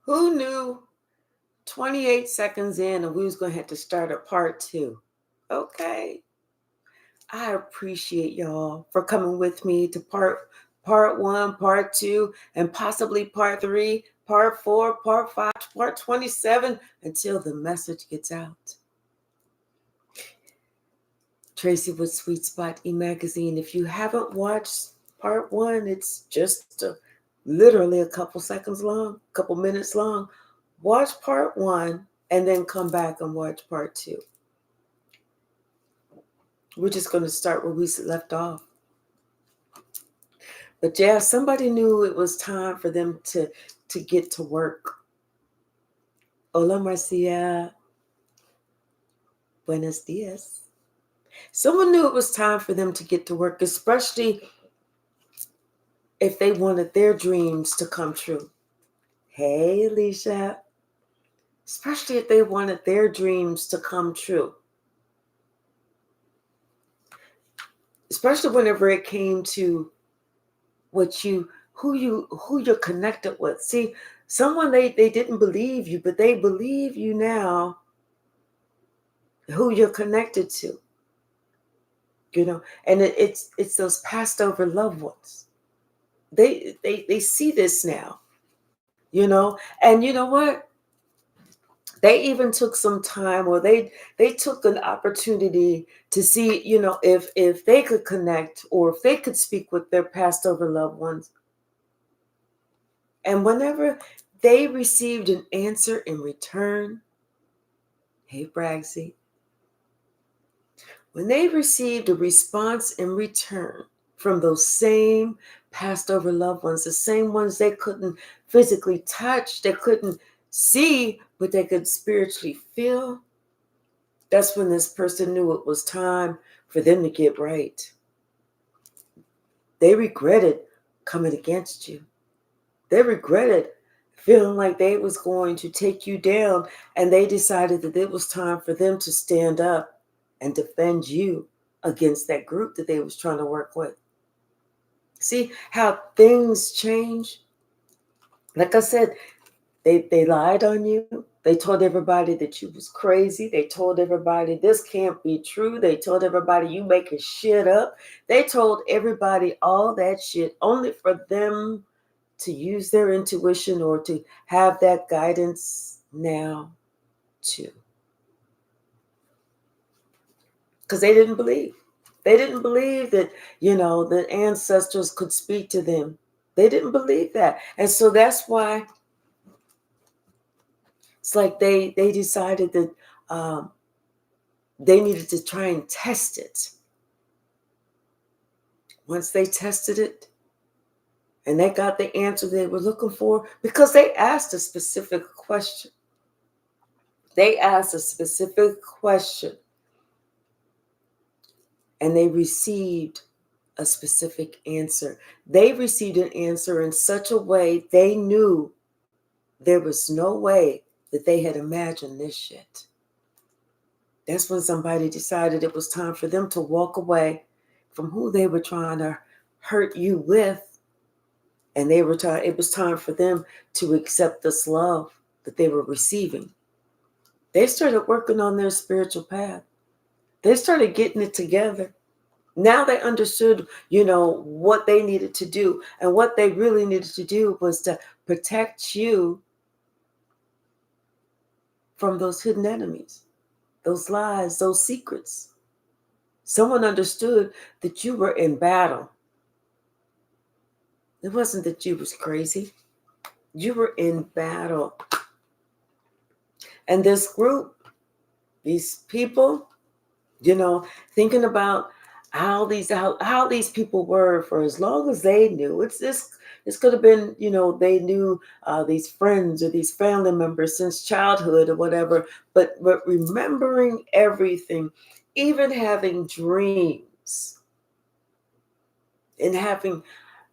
Who knew 28 seconds in and we was going to have to start a part two? Okay. I appreciate y'all for coming with me to part one, part two, and possibly part three, part four, part five, part 27 until the message gets out. Tracy with Sweet Spot e-magazine. If you haven't watched part one, it's just literally a couple seconds long, a couple minutes long. Watch part one and then come back and watch part two. We're just going to start where we left off. But yeah, somebody knew it was time for them to get to work. Hola, Marcia. Buenos dias. Someone knew it was time for them to get to work, especially if they wanted their dreams to come true. Hey, Alicia. Especially if they wanted their dreams to come true. Especially whenever it came to who you're connected with. See, someone they didn't believe you, but they believe you now, who you're connected to. And it's those passed over loved ones. They see this now, and you know what? They even took some time, or they took an opportunity to see, if they could connect or if they could speak with their passed over loved ones. And whenever they received an answer in return, hey Bragsy, when they received a response in return from those same passed over loved ones, the same ones they couldn't physically touch, they couldn't see, but they could spiritually feel, that's when this person knew it was time for them to get right. They regretted coming against you. They regretted feeling like they was going to take you down, and they decided that it was time for them to stand up and defend you against that group that they was trying to work with. See how things change? Like I said, they lied on you. They told everybody that you was crazy. They told everybody this can't be true. They told everybody you making shit up. They told everybody all that shit only for them to use their intuition or to have that guidance now too. Because they didn't believe. They didn't believe that, the ancestors could speak to them. They didn't believe that. And so that's why it's like they decided that they needed to try and test it. Once they tested it and they got the answer they were looking for, because they asked a specific question. They asked a specific question and they received a specific answer. They received an answer in such a way they knew there was no way that they had imagined this shit. That's when somebody decided it was time for them to walk away from who they were trying to hurt you with. And it was time for them to accept this love that they were receiving. They started working on their spiritual path. They started getting it together. Now they understood, what they needed to do. And what they really needed to do was to protect you from those hidden enemies, those lies, those secrets. Someone understood that you were in battle. It wasn't that you was crazy. You were in battle. And this group, these people, thinking about how these people were for as long as they knew. This could have been, they knew these friends or these family members since childhood or whatever, but remembering everything, even having dreams and having,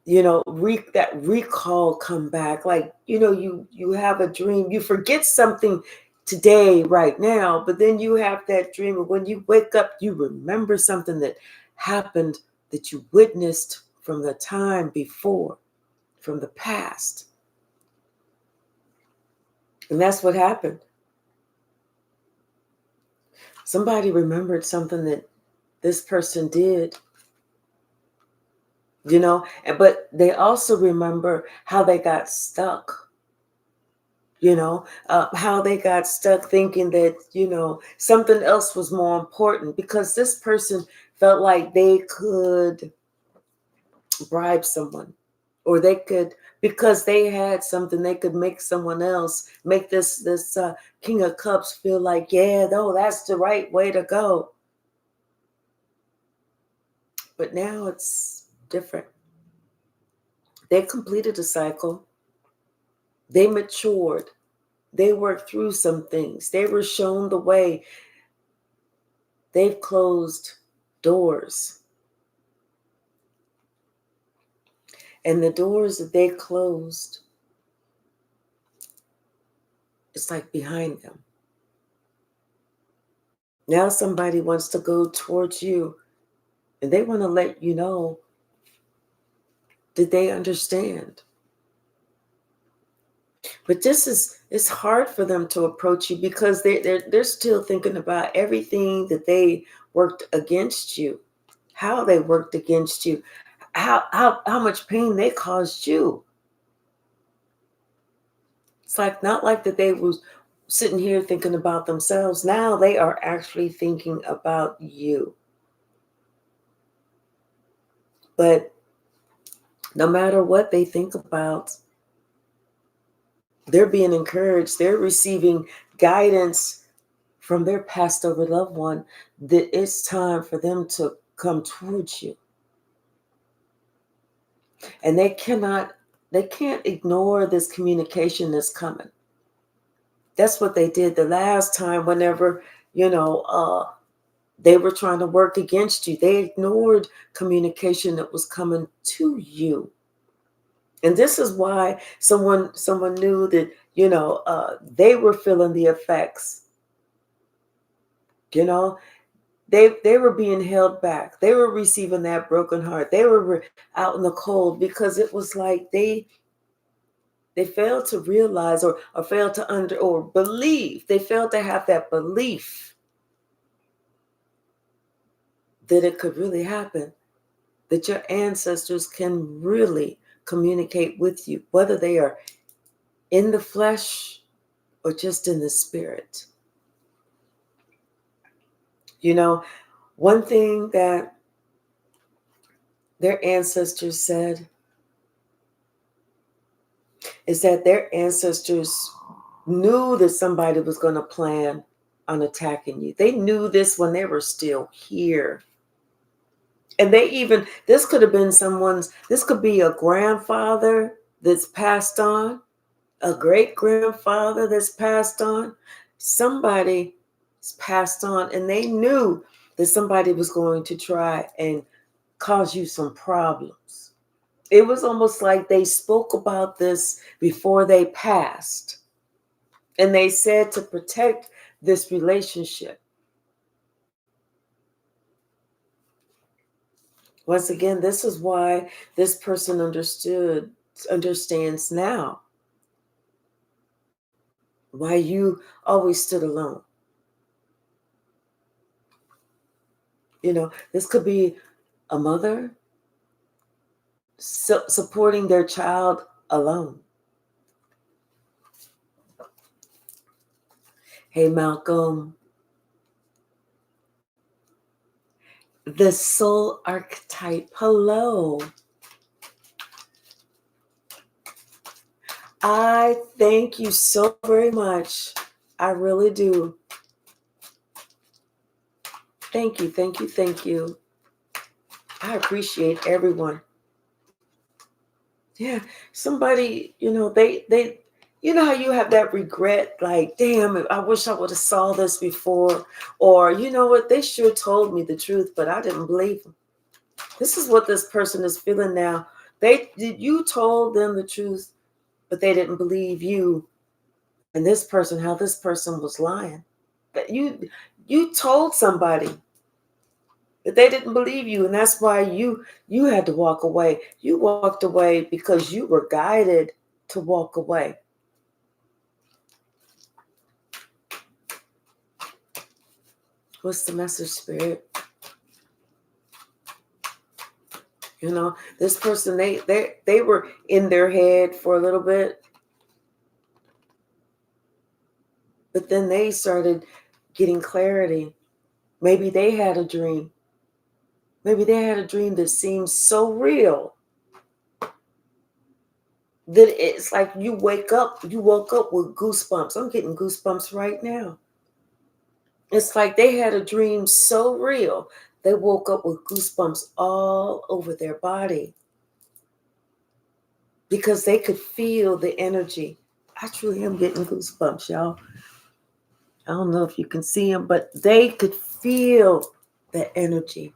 that recall come back. Like, you have a dream, you forget something today, right now, but then you have that dream, and when you wake up, you remember something that happened that you witnessed from the time before, from the past. And that's what happened. Somebody remembered something that this person did, but they also remember how they got stuck, how they got stuck thinking that, something else was more important because this person felt like they could bribe someone, or they could, because they had something, they could make someone else, make this King of Cups feel like, yeah, no, that's the right way to go. But now it's different. They completed a cycle. They matured. They worked through some things. They were shown the way. They've closed doors. And the doors that they closed, it's like behind them. Now somebody wants to go towards you, and they want to let you know that they understand. But it's hard for them to approach you because they're still thinking about everything that they worked against you, how they worked against you, how much pain they caused you. It's like not like that they was sitting here thinking about themselves. Now they are actually thinking about you. But no matter what they think about, they're being encouraged. They're receiving guidance from their passed over loved one that it's time for them to come towards you. And they can't ignore this communication that's coming. That's what they did the last time whenever, they were trying to work against you. They ignored communication that was coming to you. And this is why someone knew that, they were feeling the effects. They were being held back. They were receiving that broken heart. They were out in the cold because it was like they failed to realize or failed to or believe. They failed to have that belief that it could really happen, that your ancestors can really communicate with you, whether they are in the flesh or just in the spirit. One thing that their ancestors said is that their ancestors knew that somebody was going to plan on attacking you. They knew this when they were still here. And this could have been this could be a grandfather that's passed on, a great grandfather that's passed on. Somebody's passed on, and they knew that somebody was going to try and cause you some problems. It was almost like they spoke about this before they passed. And they said to protect this relationship. Once again, this is why this person understands now why you always stood alone. This could be a mother supporting their child alone. Hey, Malcolm. The soul archetype. Hello. I thank you so very much. I really do. Thank you, thank you, thank you. I appreciate everyone. Yeah, somebody, they how you have that regret, like, damn, I wish I would have saw this before. Or, you know what, they sure told me the truth, but I didn't believe them. This is what this person is feeling now. You told them the truth, but they didn't believe you. And how this person was lying. But you told somebody, but they didn't believe you, and that's why you had to walk away. You walked away because you were guided to walk away. What's the message, Spirit? You know, this person, they were in their head for a little bit, but then they started getting clarity. Maybe they had a dream. Maybe they had a dream that seemed so real that it's like you woke up with goosebumps. I'm getting goosebumps right now. It's like they had a dream so real, they woke up with goosebumps all over their body because they could feel the energy. I truly am getting goosebumps, y'all. I don't know if you can see them, but they could feel the energy.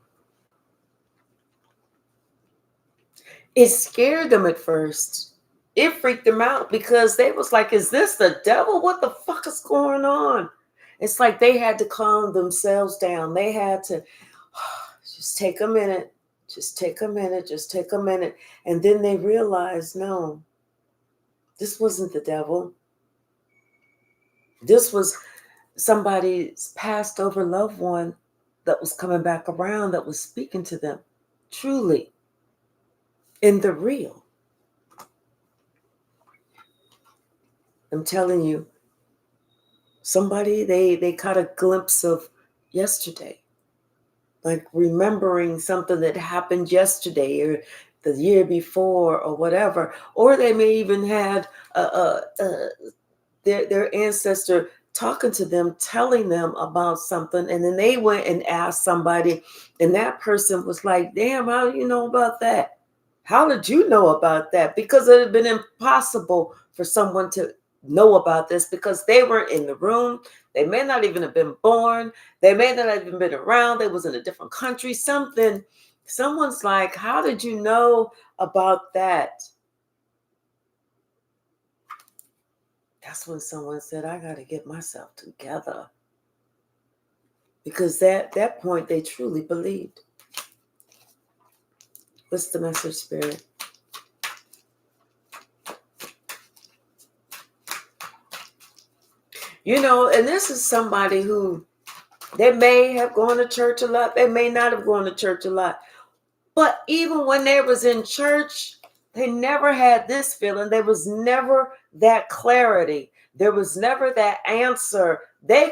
It scared them at first. It freaked them out because they was like, is this the devil? What the fuck is going on? It's like they had to calm themselves down. They had to just take a minute, just take a minute, just take a minute. And then they realized, no, this wasn't the devil. This was somebody's passed over loved one that was coming back around, that was speaking to them truly in the real. I'm telling you, somebody, they caught a glimpse of yesterday, like remembering something that happened yesterday or the year before or whatever. Or they may even had their ancestor talking to them, telling them about something, and then they went and asked somebody, and that person was like, damn, how do you know about that? How did you know about that? Because it had been impossible for someone to know about this because they weren't in the room. They may not even have been born. They may not have even been around. They was in a different country. Someone's like, how did you know about that? That's when someone said, I got to get myself together. Because that point, they truly believed. What's the message, Spirit? You know, and this is somebody who, they may have gone to church a lot. They may not have gone to church a lot. But even when they was in church, they never had this feeling. There was never that clarity. There was never that answer. They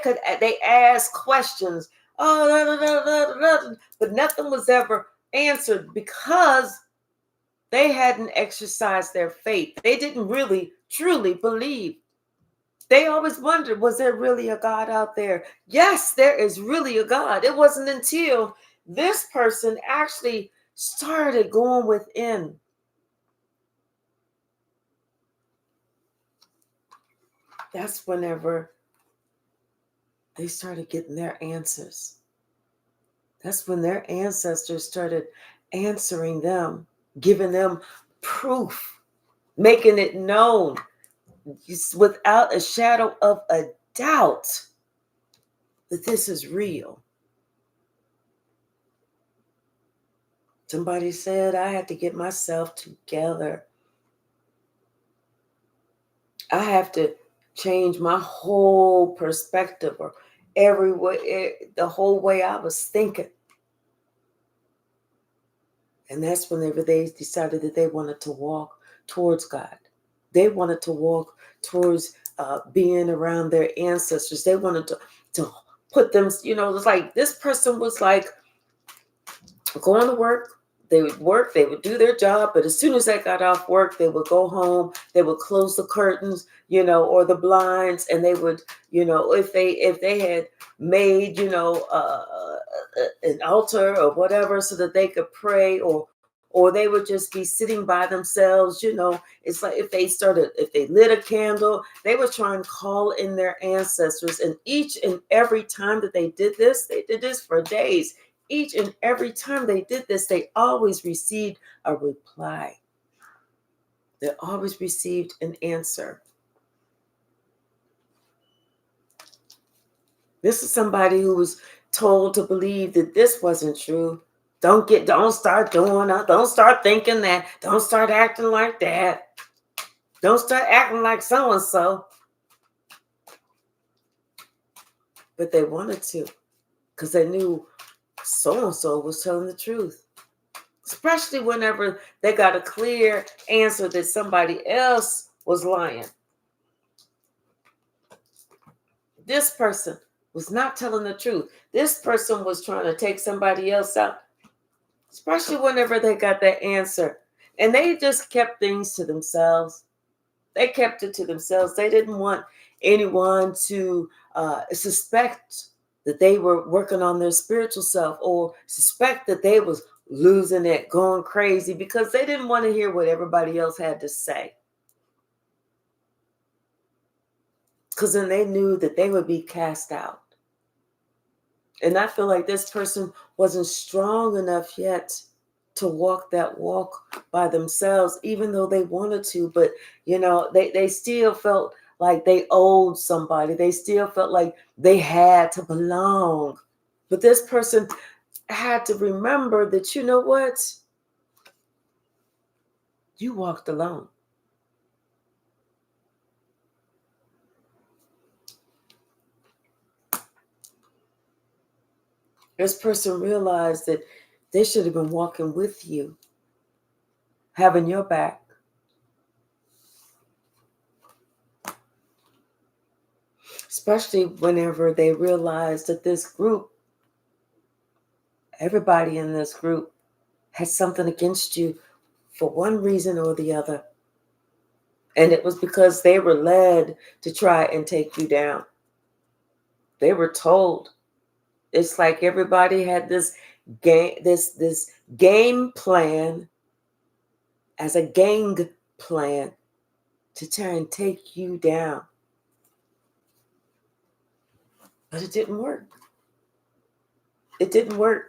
asked questions. Oh, da, da, da, da, da, but nothing was ever answered because they hadn't exercised their faith. They didn't really, truly believe. They always wondered, was there really a God out there? Yes, there is really a God. It wasn't until this person actually started going within. That's whenever they started getting their answers. That's when their ancestors started answering them, giving them proof, making it known without a shadow of a doubt that this is real. Somebody said, I had to get myself together. I have to change my whole perspective or every way, the whole way I was thinking. And that's whenever they decided that they wanted to walk towards God. They wanted to walk towards being around their ancestors. They wanted to put them, you know, it's like this person was like going to work. They would work, they would do their job, but as soon as they got off work, they would go home, they would close the curtains, you know, or the blinds, and they would, you know, if they had made, you know, an altar or whatever so that they could pray, or they would just be sitting by themselves, you know. It's like if they lit a candle, they would try and call in their ancestors. And each and every time that they did this for days. Each and every time they did this, they always received a reply. They always received an answer. This is somebody who was told to believe that this wasn't true. Don't start doing that. Don't start thinking that. Don't start acting like that. Don't start acting like so-and-so. But they wanted to, because they knew so-and-so was telling the truth. Especially whenever they got a clear answer that somebody else was lying. This person was not telling the truth. This person was trying to take somebody else out. Especially whenever they got that answer. And they just kept things to themselves. They kept it to themselves. They didn't want anyone to suspect that they were working on their spiritual self, or suspect that they was losing it, going crazy, because they didn't want to hear what everybody else had to say. Because then they knew that they would be cast out. And I feel like this person wasn't strong enough yet to walk that walk by themselves, even though they wanted to. But, they still felt like they owed somebody. They still felt like they had to belong. But this person had to remember that, you know what? You walked alone. This person realized that they should have been walking with you, having your back. Especially whenever they realized that this group, everybody in this group, had something against you for one reason or the other. And it was because they were led to try and take you down. They were told. It's like everybody had this game plan as a gang plan to try and take you down. But it didn't work. It didn't work.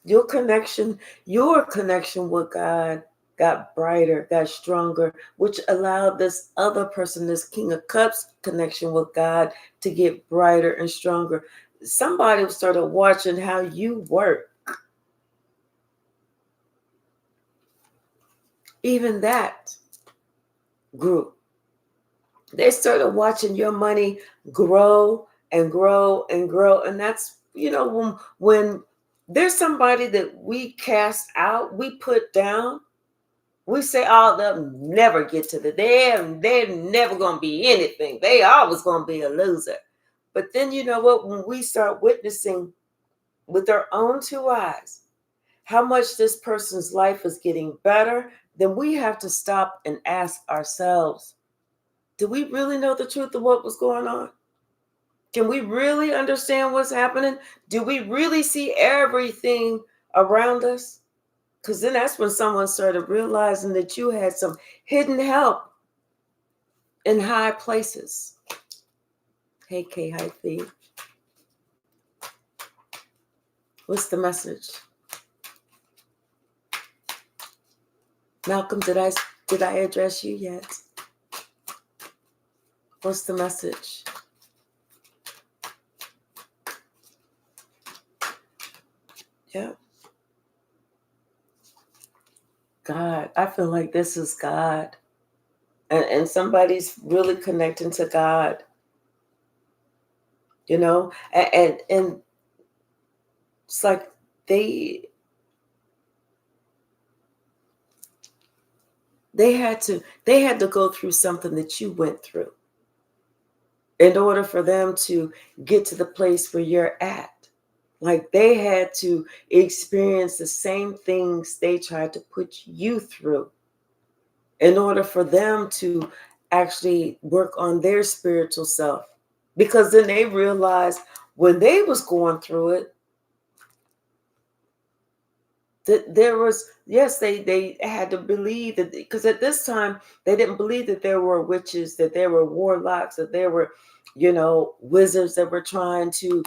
Your connection with God got brighter, got stronger, which allowed this other person, this King of Cups connection with God, to get brighter and stronger. Somebody started watching how you work. Even that group, they started watching your money grow and grow and grow. And that's, when there's somebody that we cast out, we put down, we say, oh, they'll never get to they're never going to be anything. They always going to be a loser. But then, you know what? When we start witnessing with our own two eyes how much this person's life is getting better, then we have to stop and ask ourselves, do we really know the truth of what was going on? Can we really understand what's happening? Do we really see everything around us? Because then that's when someone started realizing that you had some hidden help in high places. Hey, K Hyphy. What's the message? Malcolm, did I address you yet? What's the message? Yeah. God. I feel like this is God. And somebody's really connecting to God. And it's like they had to go through something that you went through in order for them to get to the place where you're at. Like they had to experience the same things they tried to put you through in order for them to actually work on their spiritual self. Because then they realized when they was going through it, that there was, yes, they had to believe that, because at this time they didn't believe that there were witches, that there were warlocks, that there were, wizards that were trying to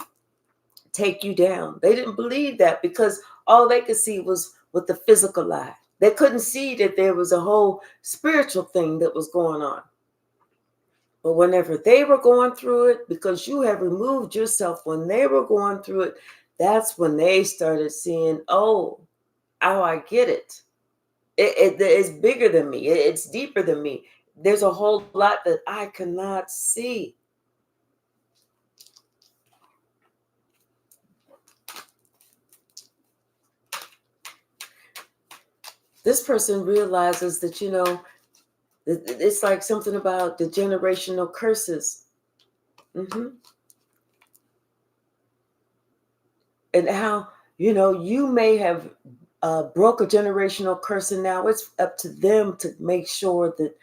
take you down. They didn't believe that because all they could see was with the physical eye. They couldn't see that there was a whole spiritual thing that was going on. But whenever they were going through it, because you have removed yourself, when they were going through it, that's when they started seeing, oh, I get it. It's bigger than me. It's deeper than me. There's a whole lot that I cannot see. this person realizes that, it's like something about the generational curses. Hmm. And how, you may have broke a generational curse, and now it's up to them to make sure that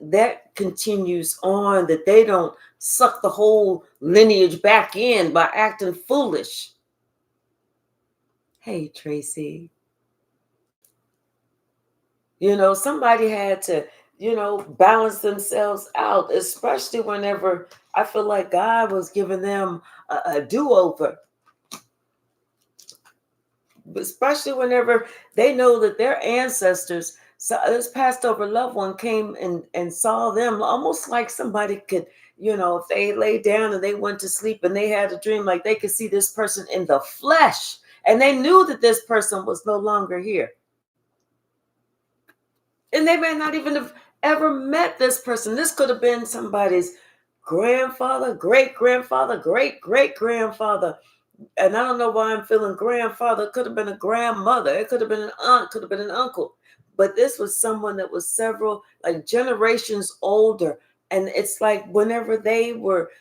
that continues on, that they don't suck the whole lineage back in by acting foolish. Hey, Tracy, somebody had to, balance themselves out, especially whenever I feel like God was giving them a do-over, especially whenever they know that their ancestors, so this passed over loved one came and saw them, almost like somebody could, if they lay down and they went to sleep and they had a dream, like they could see this person in the flesh, and they knew that this person was no longer here. And they may not even have ever met this person. This could have been somebody's grandfather, great grandfather, great great grandfather. And I don't know why I'm feeling grandfather. It could have been a grandmother. It could have been an aunt. Could have been an uncle. But this was someone that was several, like, generations older. And it's like whenever they were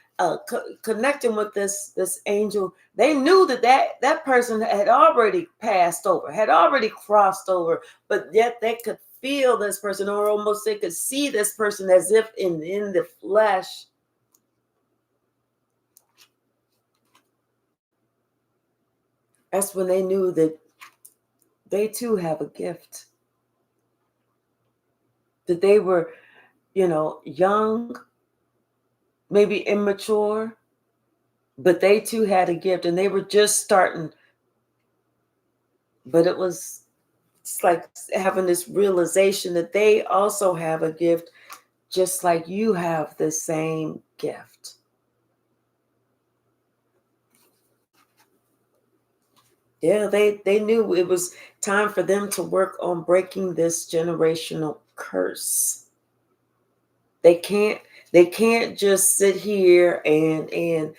connecting with this angel, they knew that person had already passed over, had already crossed over, but yet they could feel this person, or almost they could see this person as if in the flesh. That's when they knew that they too have a gift. That they were, young, maybe immature, but they too had a gift, and they were just starting. But it's like having this realization that they also have a gift, just like you have the same gift. Yeah, they knew it was time for them to work on breaking this generational curse. They can't just sit here and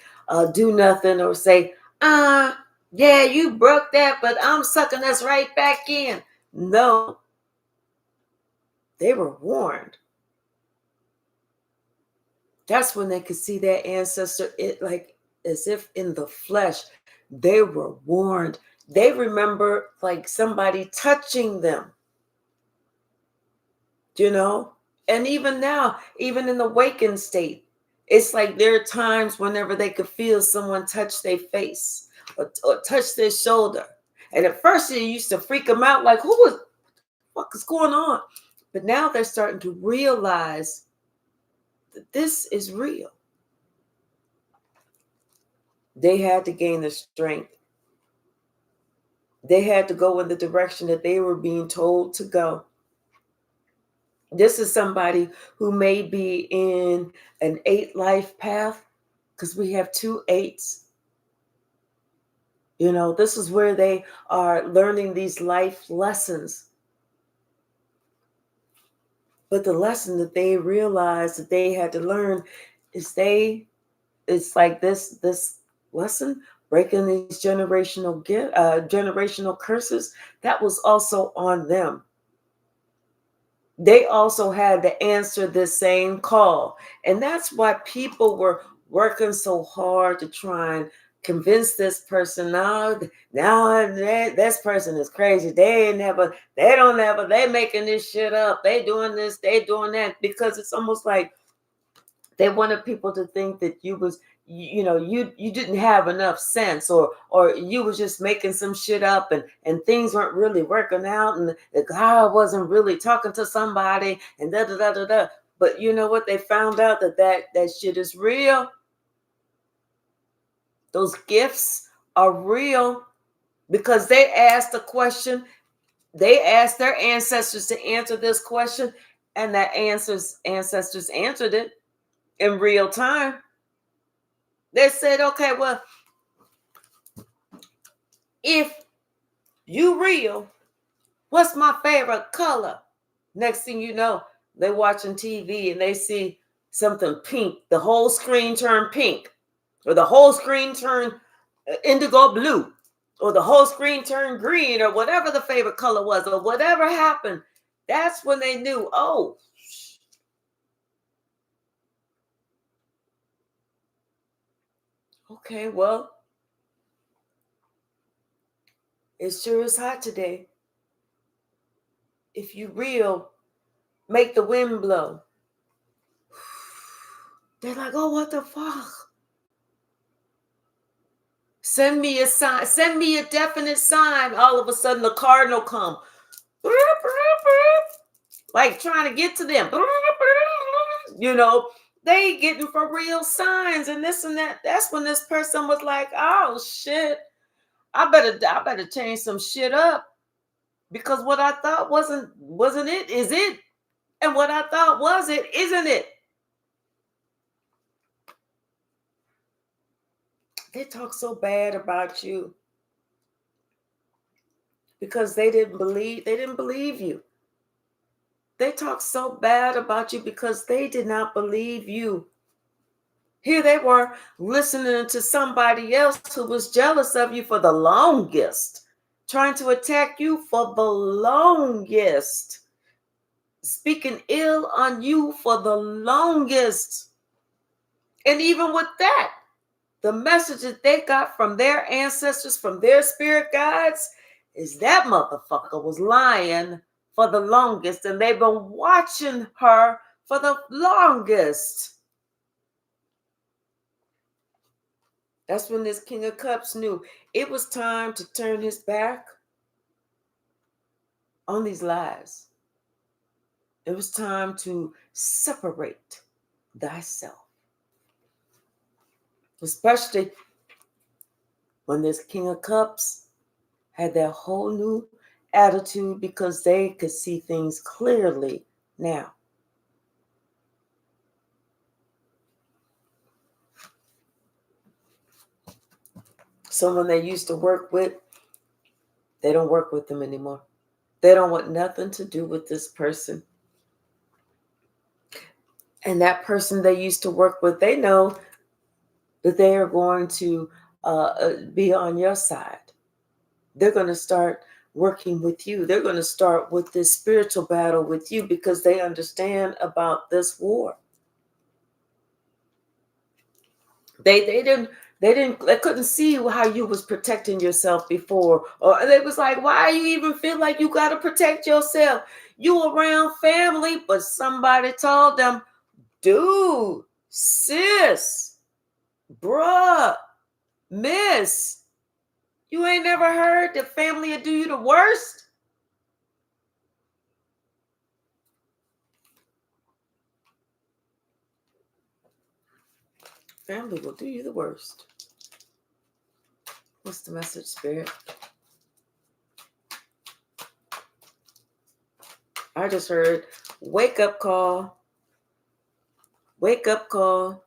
do nothing, or say, yeah, you broke that, but I'm sucking us right back in. No, they were warned. That's when they could see their ancestor, it like as if in the flesh. They were warned. They remember like somebody touching them, you know? And even now, even in the wakened state, it's like there are times whenever they could feel someone touch their face, or touch their shoulder. And at first it used to freak them out, like, what is going on? But now they're starting to realize that this is real. They had to gain the strength. They had to go in the direction that they were being told to go. This is somebody who may be in an 8 life path, because we have 2 8s. This is where they are learning these life lessons. But the lesson that they realized that they had to learn is it's like this lesson, breaking these generational curses, that was also on them. They also had to answer this same call. And that's why people were working so hard to try and convince this person, now this person is crazy. They making this shit up. They doing this, they doing that, because it's almost like they wanted people to think that you didn't have enough sense, or you was just making some shit up, and things weren't really working out, and the guy wasn't really talking to somebody, and da da da da da. But you know what? They found out that shit is real. Those gifts are real, because they asked a question. They asked their ancestors to answer this question, and that ancestors answered it in real time. They said, okay, well, if you real, what's my favorite color? Next thing you know, they're watching TV and they see something pink. The whole screen turned pink, or the whole screen turned indigo blue. or the whole screen turned green, or whatever the favorite color was, or whatever happened, that's when they knew, oh, okay, well, it sure is hot today. If you real, make the wind blow. They're like, oh, what the fuck? Send me a sign. Send me a definite sign. All of a sudden, the cardinal come. Like trying to get to them. You know, they getting for real signs and this and that. That's when this person was like, oh, shit. I better change some shit up. Because what I thought wasn't it, is it? And what I thought was it, isn't it? They talk so bad about you because they didn't believe you. They talk so bad about you because they did not believe you. Here they were listening to somebody else who was jealous of you for the longest, trying to attack you for the longest, speaking ill on you for the longest. And even with that, the messages they got from their ancestors, from their spirit guides, is that motherfucker was lying for the longest, and they've been watching her for the longest. That's when this King of Cups knew it was time to turn his back on these lies. It was time to separate thyself. Especially when this King of Cups had that whole new attitude because they could see things clearly now. Someone they used to work with, they don't work with them anymore. They don't want nothing to do with this person. And that person they used to work with, they know that they are going to be on your side. They're going to start working with you. They're going to start with this spiritual battle with you because they understand about this war. They couldn't see how you was protecting yourself before, or they was like, why you even feel like you got to protect yourself? You around family, but somebody told them, dude, sis, bruh, miss, you ain't never heard that family will do you the worst? Family will do you the worst. What's the message, Spirit? I just heard wake up call. Wake up call.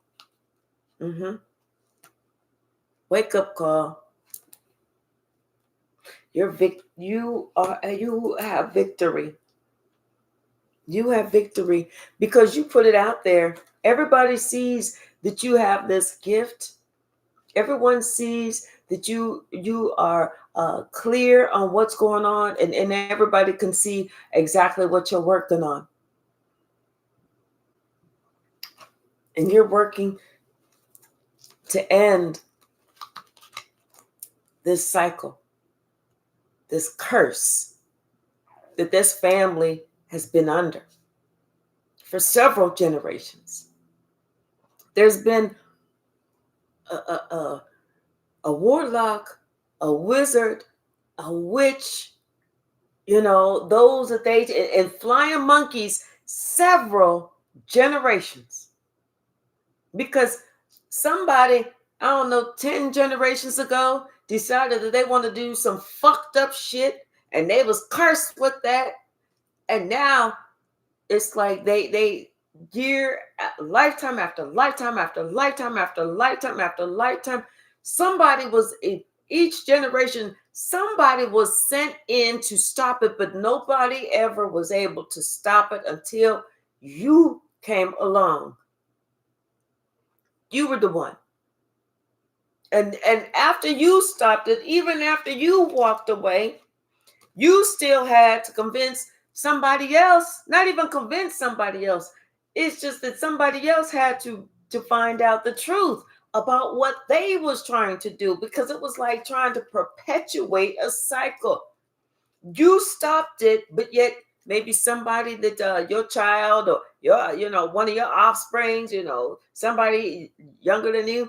Wake up call. You have victory. You have victory because you put it out there. Everybody sees that you have this gift. Everyone sees that you are clear on what's going on, and everybody can see exactly what you're working on. And you're working to end this cycle, this curse that this family has been under for several generations. There's been a warlock, a wizard, a witch, those that and flying monkeys, several generations. Because somebody, I don't know, 10 generations ago decided that they want to do some fucked up shit and they was cursed with that. And now it's like they lifetime after lifetime after lifetime after lifetime after lifetime, somebody was in each generation, somebody was sent in to stop it, but nobody ever was able to stop it until you came along. You were the one. And after you stopped it, even after you walked away, you still had to convince somebody else, not even convince somebody else. It's just that somebody else had to find out the truth about what they was trying to do, because it was like trying to perpetuate a cycle. You stopped it, but yet maybe somebody that your child or your one of your offsprings, somebody younger than you,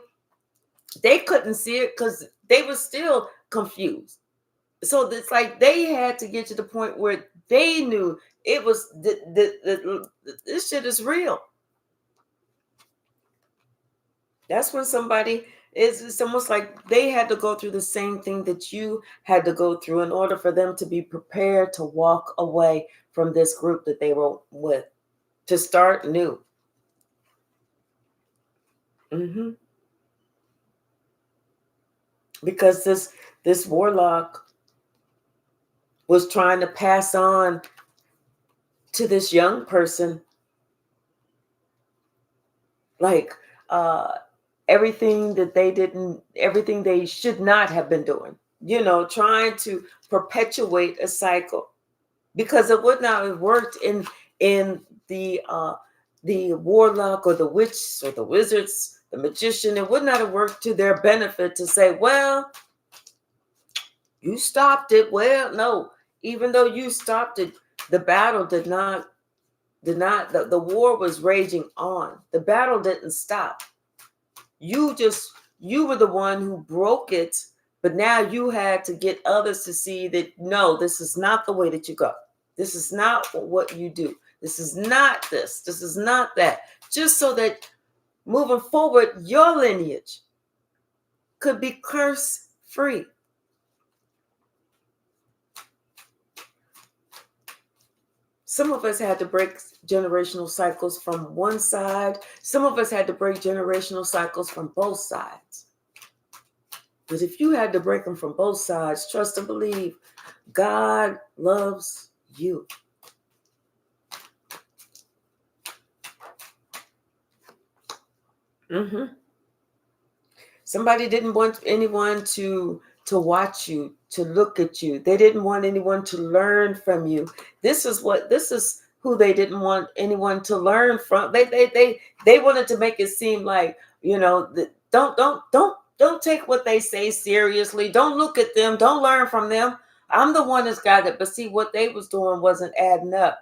they couldn't see it because they were still confused. So it's like they had to get to the point where they knew it was this shit is real. That's when somebody it's almost like they had to go through the same thing that you had to go through in order for them to be prepared to walk away from this group that they were with, to start new. hmm Because this warlock was trying to pass on to this young person, like everything that they didn't, everything they should not have been doing, trying to perpetuate a cycle, because it would not have worked in the warlock or the witch or the wizards, the magician. It would not have worked to their benefit to say, well, you stopped it. Well, no, even though you stopped it, the battle the war was raging on. The battle didn't stop. You were the one who broke it, but now you had to get others to see that no, this is not the way that you go. This is not what you do. This is not this. This is not that. Just so that moving forward, your lineage could be curse free. Some of us had to break generational cycles from one side. Some of us had to break generational cycles from both sides. But if you had to break them from both sides, trust and believe, God loves you. Somebody didn't want anyone to watch you, to look at you. They didn't want anyone to learn from you. This is who they didn't want anyone to learn from. They wanted to make it seem like, don't take what they say seriously. Don't look at them. Don't learn from them. I'm the one that's got it. But see, what they was doing wasn't adding up.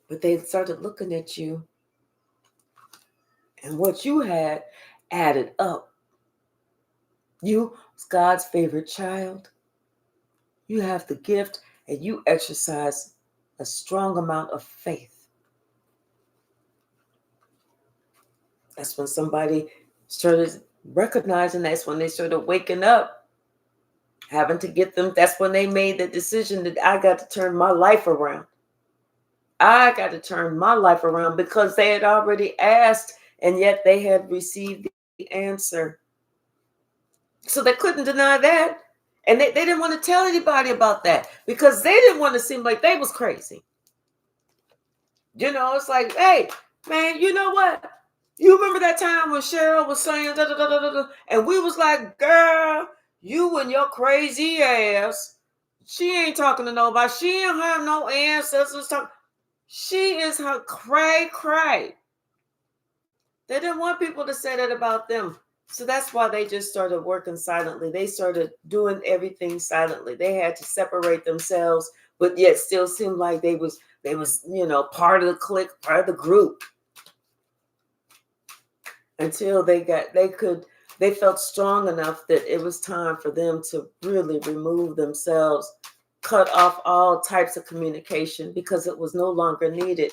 But they started looking at you, and what you had added up. You was God's favorite child. You have the gift, and you exercise a strong amount of faith. That's when somebody started recognizing, that's when they started waking up, having to get them. That's when they made the decision that I got to turn my life around. I got to turn my life around, because they had already asked, and yet they had received the answer. So they couldn't deny that. And they didn't want to tell anybody about that, because they didn't want to seem like they was crazy. It's like, hey, man, you know what? You remember that time when Cheryl was saying da, da, da, da, da, and we was like, girl, you and your crazy ass. She ain't talking to nobody. She ain't have no ancestors. She is her cray. They didn't want people to say that about them. So that's why they just started working silently. They started doing everything silently. They had to separate themselves, but yet still seemed like they was part of the clique, part of the group, until they felt strong enough that it was time for them to really remove themselves, cut off all types of communication, because it was no longer needed.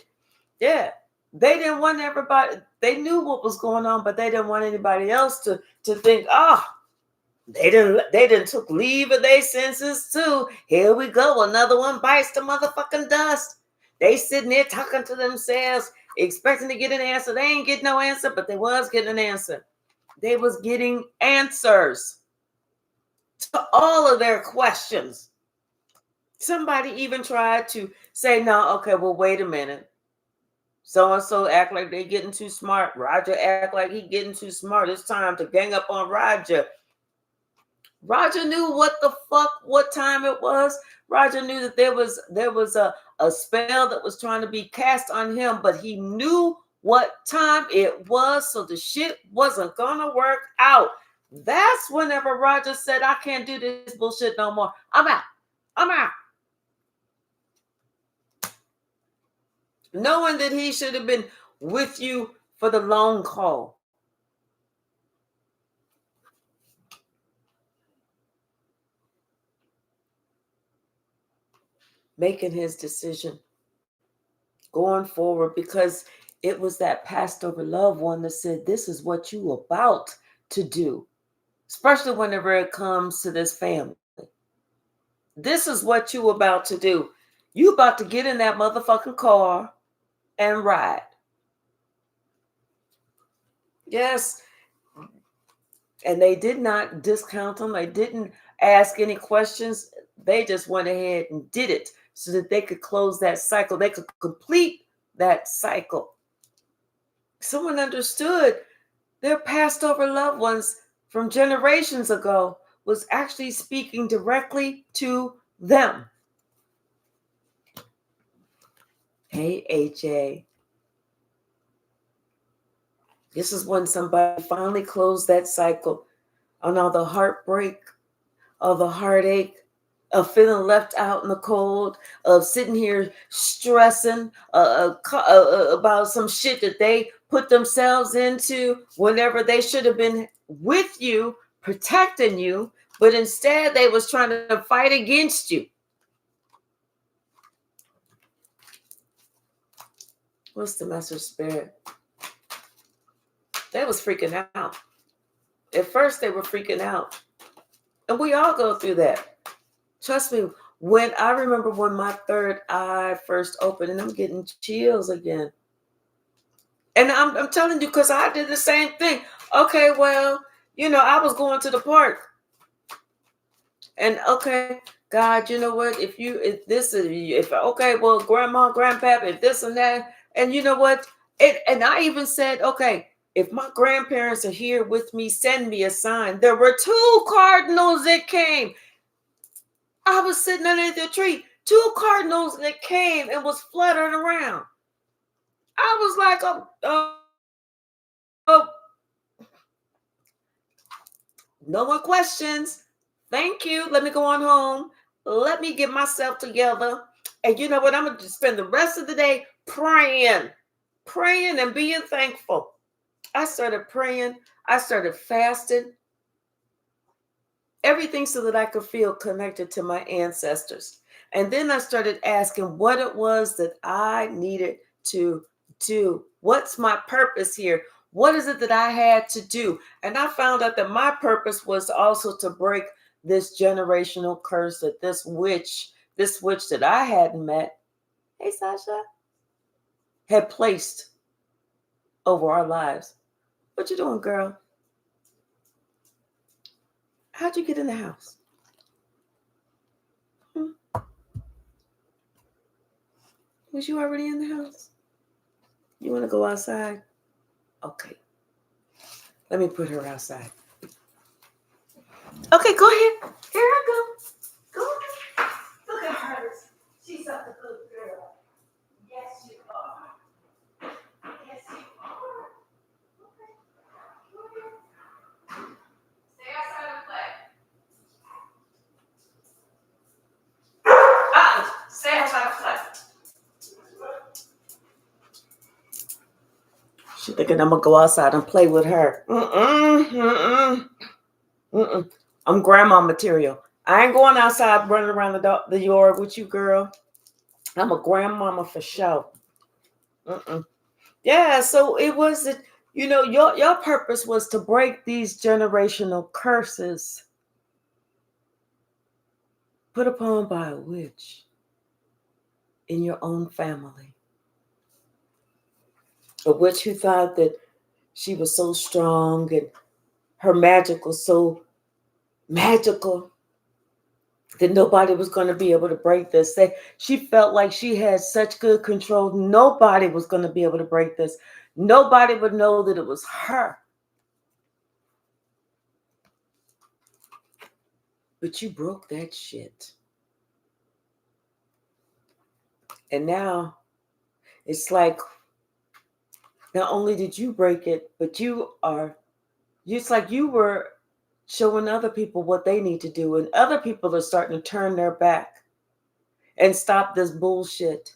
Yeah. They didn't want everybody, they knew what was going on, but they didn't want anybody else to think, they didn't took leave of their senses too. Here we go, another one bites the motherfucking dust. They sitting there talking to themselves, expecting to get an answer. They ain't getting no answer, but they was getting an answer. They was getting answers to all of their questions. Somebody even tried to say, no, okay, well, wait a minute. So-and-so act like they getting too smart. Roger act like he getting too smart. It's time to gang up on Roger. Roger knew what time it was. Roger knew that there was a spell that was trying to be cast on him, but he knew what time it was, so the shit wasn't gonna work out. That's whenever Roger said, I can't do this bullshit no more. I'm out. I'm out. Knowing that he should have been with you for the long haul. Making his decision, going forward, because it was that passed over loved one that said, this is what you about to do, especially whenever it comes to this family. This is what you about to do. You about to get in that motherfucking car and ride. Yes. And they did not discount them. They didn't ask any questions. They just went ahead and did it so that they could close that cycle. They could complete that cycle. Someone understood their passed over loved ones from generations ago was actually speaking directly to them. Hey, AJ. This is when somebody finally closed that cycle on all the heartbreak, all the heartache, of feeling left out in the cold, of sitting here stressing about some shit that they put themselves into whenever they should have been with you, protecting you, but instead they was trying to fight against you. What's the message, Spirit? They was freaking out. At first they were freaking out. And we all go through that. Trust me, when I remember when my third eye first opened, and I'm getting chills again. And I'm telling you, because I did the same thing. Okay, well, I was going to the park. And okay, God, you know what? Okay, well, grandma, grandpap, if this and that, and you know what? And I even said, okay, if my grandparents are here with me, send me a sign. There were 2 cardinals that came. I was sitting underneath the tree. 2 cardinals that came and was fluttering around. I was like, oh, no more questions. Thank you. Let me go on home. Let me get myself together. And you know what? I'm going to spend the rest of the day praying and being thankful. I started praying. I started fasting. Everything so that I could feel connected to my ancestors. And then I started asking what it was that I needed to do. What's my purpose here? What is it that I had to do? And I found out that my purpose was also to break this generational curse that this witch that I hadn't met, hey Sasha, had placed over our lives. What you doing, girl? How'd you get in the house? Was you already in the house? You want to go outside? Okay. Let me put her outside. Okay, go ahead. Here I go. Go ahead. Look at her. She's such a good girl. Yes, you are. Yes, you are. Okay. Go ahead. Stay outside and play. Stay outside and play. She thinking I'm gonna go outside and play with her. I'm grandma material. I ain't going outside running around the yard with you, girl. I'm a grandmama for sure. Yeah, so it was, your purpose was to break these generational curses put upon by a witch in your own family. A witch who thought that she was so strong and her magic was so magical that nobody was going to be able to break this. She felt like she had such good control. Nobody was going to be able to break this. Nobody would know that it was her. But you broke that shit. And now it's like, not only did you break it, but it's like you were showing other people what they need to do. And other people are starting to turn their back and stop this bullshit.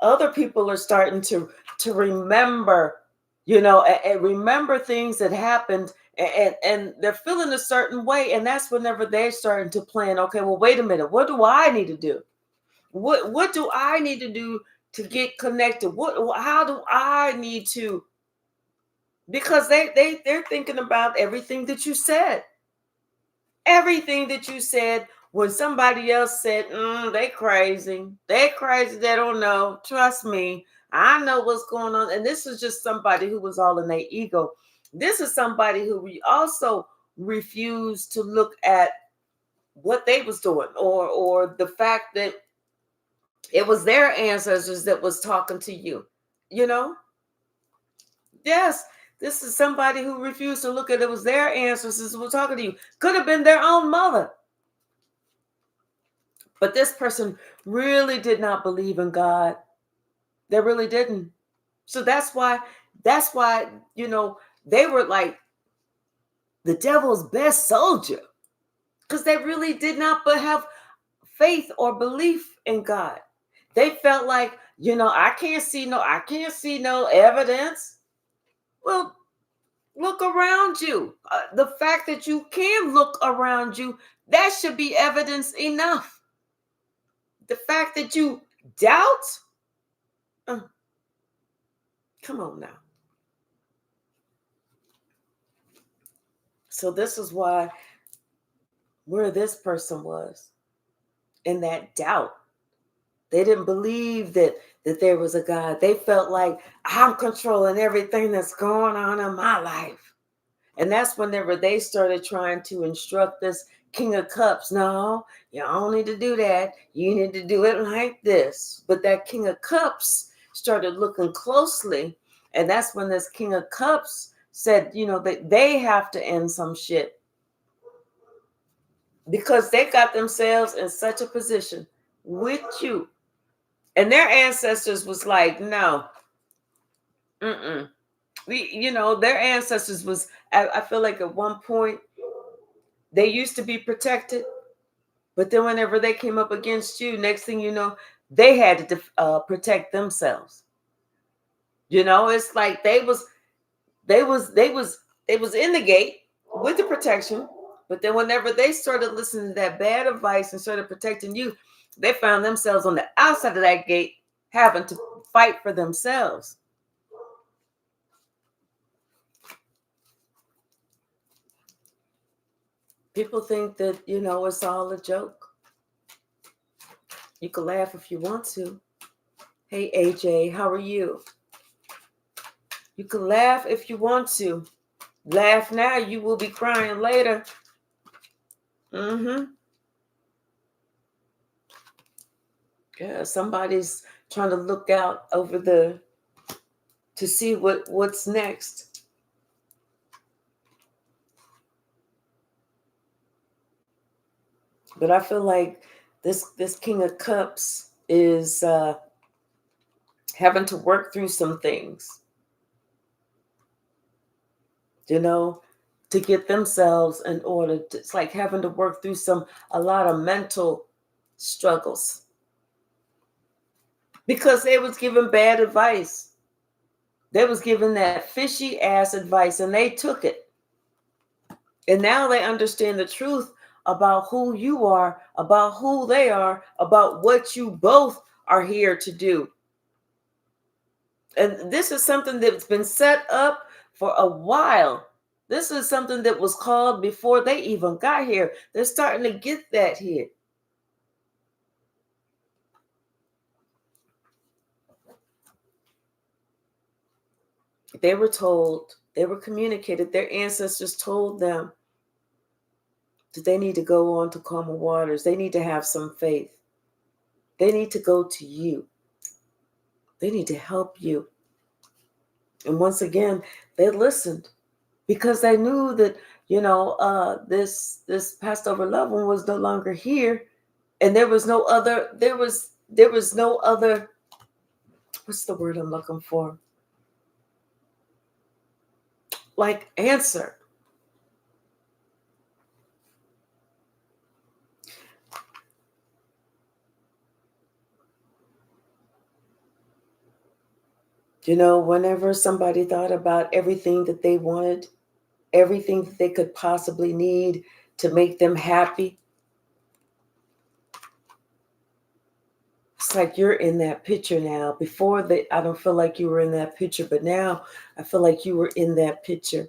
Other people are starting to remember, and remember things that happened, and they're feeling a certain way. And that's whenever they're starting to plan, okay, well, wait a minute, what do I need to do? What do I need to do to get connected? How do I need to? Because they're thinking about everything that you said. Everything that you said when somebody else said, they crazy. They crazy. They don't know. Trust me. I know what's going on. And this is just somebody who was all in their ego. This is somebody who also refused to look at what they was doing, or the fact that it was their ancestors that was talking to you. You know? Yes. This is somebody who refused to look at it was their ancestors who were talking to you. Could have been their own mother. But this person really did not believe in God. They really didn't. So that's why, they were like the devil's best soldier. Because they really did not have faith or belief in God. They felt like, I can't see no evidence. Well, look around you. The fact that you can look around you, that should be evidence enough. The fact that you doubt, come on now. So this is why where this person was in that doubt. They didn't believe that there was a God. They felt like, I'm controlling everything that's going on in my life. And that's whenever they started trying to instruct this King of Cups. No, you don't need to do that. You need to do it like this. But that King of Cups started looking closely. And that's when this King of Cups said, that they have to end some shit. Because they got themselves in such a position with you. And their ancestors was like, no. Their ancestors was, I feel like at one point, they used to be protected. But then whenever they came up against you, next thing you know, they had to protect themselves. It's like they was in the gate with the protection. But then whenever they started listening to that bad advice and started protecting you, they found themselves on the outside of that gate having to fight for themselves. People think that, it's all a joke. You can laugh if you want to. Hey, AJ, how are you? You can laugh if you want to. Laugh now, you will be crying later. Yeah, somebody's trying to look out over to see what's next. But I feel like this King of Cups is having to work through some things, to get themselves in order. It's like having to work through a lot of mental struggles because they was given bad advice. They was given that fishy ass advice and they took it. And now they understand the truth about who you are, about who they are, about what you both are here to do. And this is something that's been set up for a while. This is something that was called before they even got here. They're starting to get that here. They were told, they were communicated, their ancestors told them that they need to go on to calmer waters. They need to have some faith. They need to go to you. They need to help you. And once again, they listened because they knew that, this passed over loved one was no longer here. And there was no other, no other, what's the word I'm looking for? Like answer. Whenever somebody thought about everything that they wanted, everything that they could possibly need to make them happy, it's like you're in that picture now. Before I don't feel like you were in that picture, but now I feel like you were in that picture.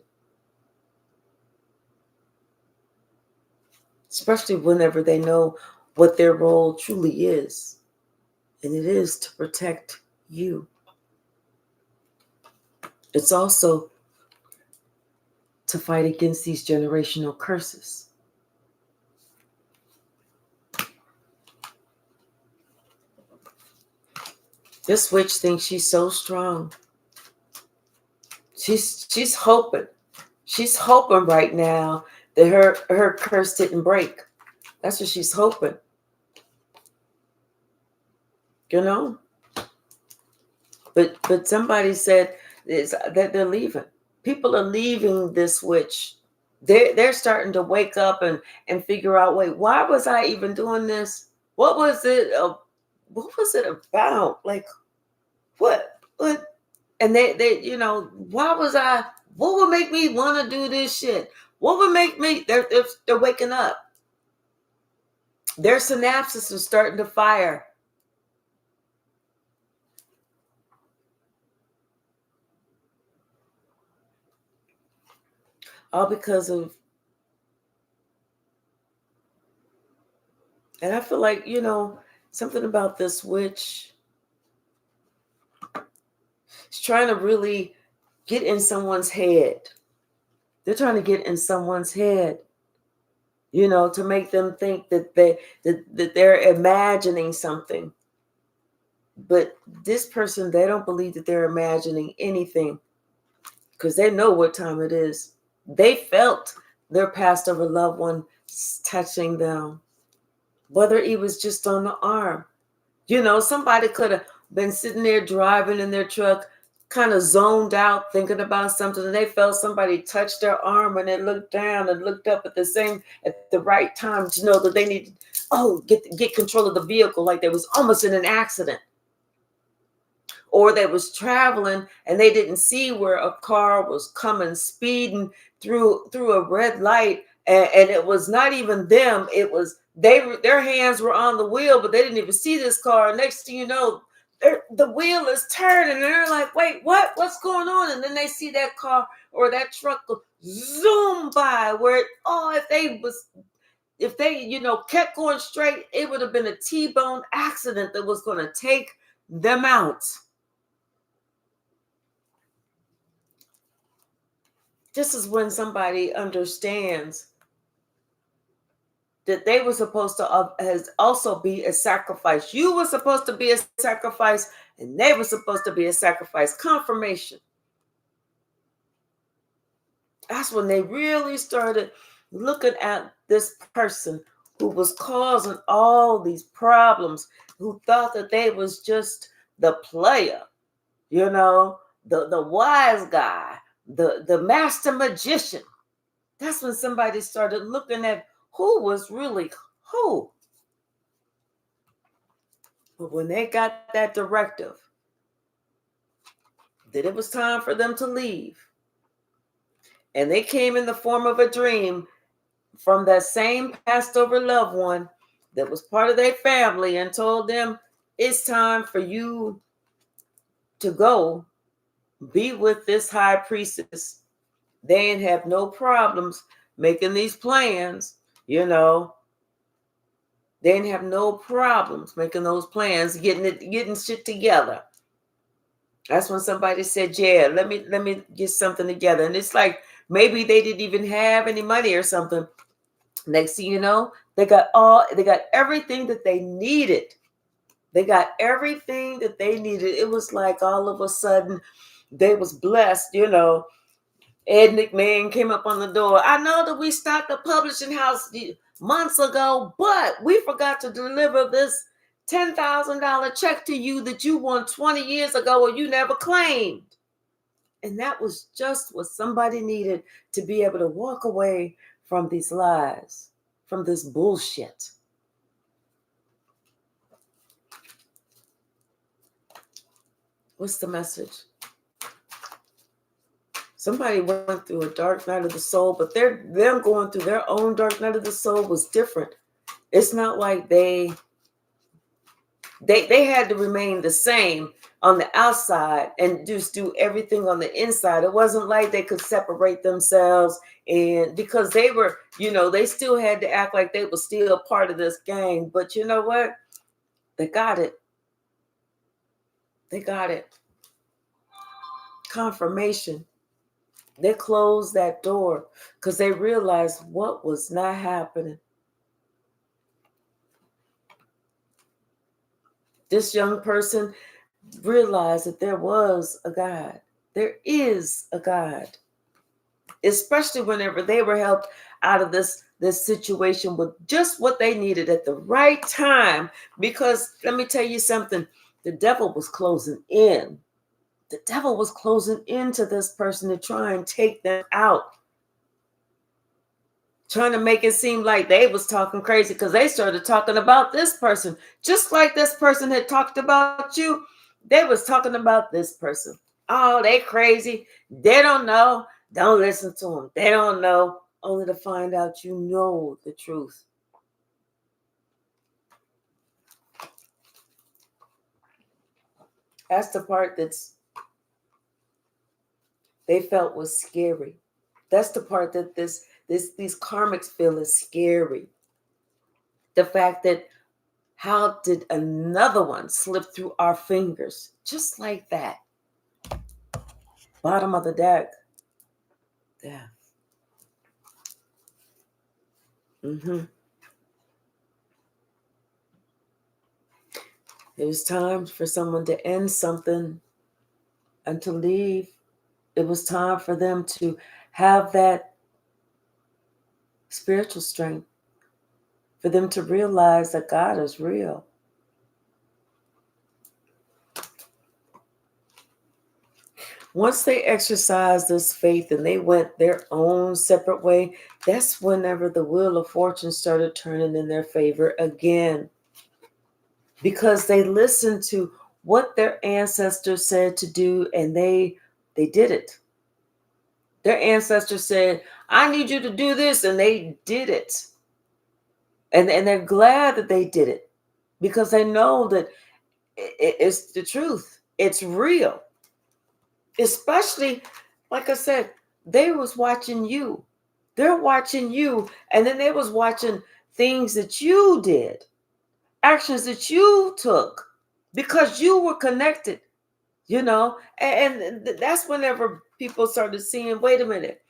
Especially whenever they know what their role truly is. And it is to protect you. It's also to fight against these generational curses. This witch thinks she's so strong. She's hoping. She's hoping right now that her curse didn't break. That's what she's hoping. But somebody said that they're leaving. People are leaving this witch. They're starting to wake up and figure out, wait, why was I even doing this? What was it? What was it about? Like, what? And they why was I? What would make me want to do this shit? What would make me? They're waking up. Their synapses are starting to fire. All because of, and I feel like, something about this witch. She's trying to really get in someone's head. They're trying to get in someone's head, to make them think that they're imagining something. But this person, they don't believe that they're imagining anything because they know what time it is. They felt their passed over loved one touching them, whether it was just on the arm. Somebody could have been sitting there driving in their truck, kind of zoned out, thinking about something, and they felt somebody touch their arm, and they looked down and looked up at the right time to know that they needed, get control of the vehicle, like they was almost in an accident. Or they was traveling and they didn't see where a car was coming speeding through a red light, and it was not even them. It was their hands were on the wheel, but they didn't even see this car. Next thing you know, the wheel is turning, and they're like, "Wait, what? What's going on?" And then they see that car or that truck go zoom by. Where if they kept going straight, it would have been a T-bone accident that was going to take them out. This is when somebody understands that they were supposed to also be a sacrifice. You were supposed to be a sacrifice, and they were supposed to be a sacrifice. Confirmation. That's when they really started looking at this person who was causing all these problems, who thought that they was just the player, the wise guy, the master magician. That's when somebody started looking at who was really who. But when they got that directive that it was time for them to leave, and they came in the form of a dream from that same passed over loved one that was part of their family, and told them, it's time for you to go be with this high priestess. They ain't have no problems making these plans, They didn't have no problems making those plans, getting shit together. That's when somebody said, "Yeah, let me get something together." And it's like maybe they didn't even have any money or something. Next thing you know, they got everything that they needed. They got everything that they needed. It was like all of a sudden they was blessed, Ed McMahon came up on the door. I know that we stopped the publishing house months ago, but we forgot to deliver this $10,000 check to you that you won 20 years ago or you never claimed. And that was just what somebody needed to be able to walk away from these lies, from this bullshit. What's the message? Somebody went through a dark night of the soul, but them going through their own dark night of the soul was different. It's not like they had to remain the same on the outside and just do everything on the inside. It wasn't like they could separate themselves, and because they were, they still had to act like they were still part of this gang. But you know what? They got it. They got it. Confirmation. They closed that door because they realized what was not happening. This young person realized that there was a God. There is a God. Especially whenever they were helped out of this situation with just what they needed at the right time. Because let me tell you something, the devil was closing in. The devil was closing into this person to try and take them out. Trying to make it seem like they was talking crazy because they started talking about this person. Just like this person had talked about you, they was talking about this person. Oh, they crazy. They don't know. Don't listen to them. They don't know. Only to find out you know the truth. That's the part they felt was scary. That's the part that these karmics feel is scary. The fact that how did another one slip through our fingers just like that? Bottom of the deck. Yeah. It was time for someone to end something and to leave. It was time for them to have that spiritual strength, for them to realize that God is real. Once they exercised this faith and they went their own separate way, that's whenever the wheel of fortune started turning in their favor again. Because they listened to what their ancestors said to do, and they did it. Their ancestors said, I need you to do this, and they did it. And they're glad that they did it because they know that it's the truth. It's real. Especially, like I said, they was watching you. They're watching you, and then they was watching things that you did, actions that you took, because you were connected, and that's whenever people started seeing, wait a minute,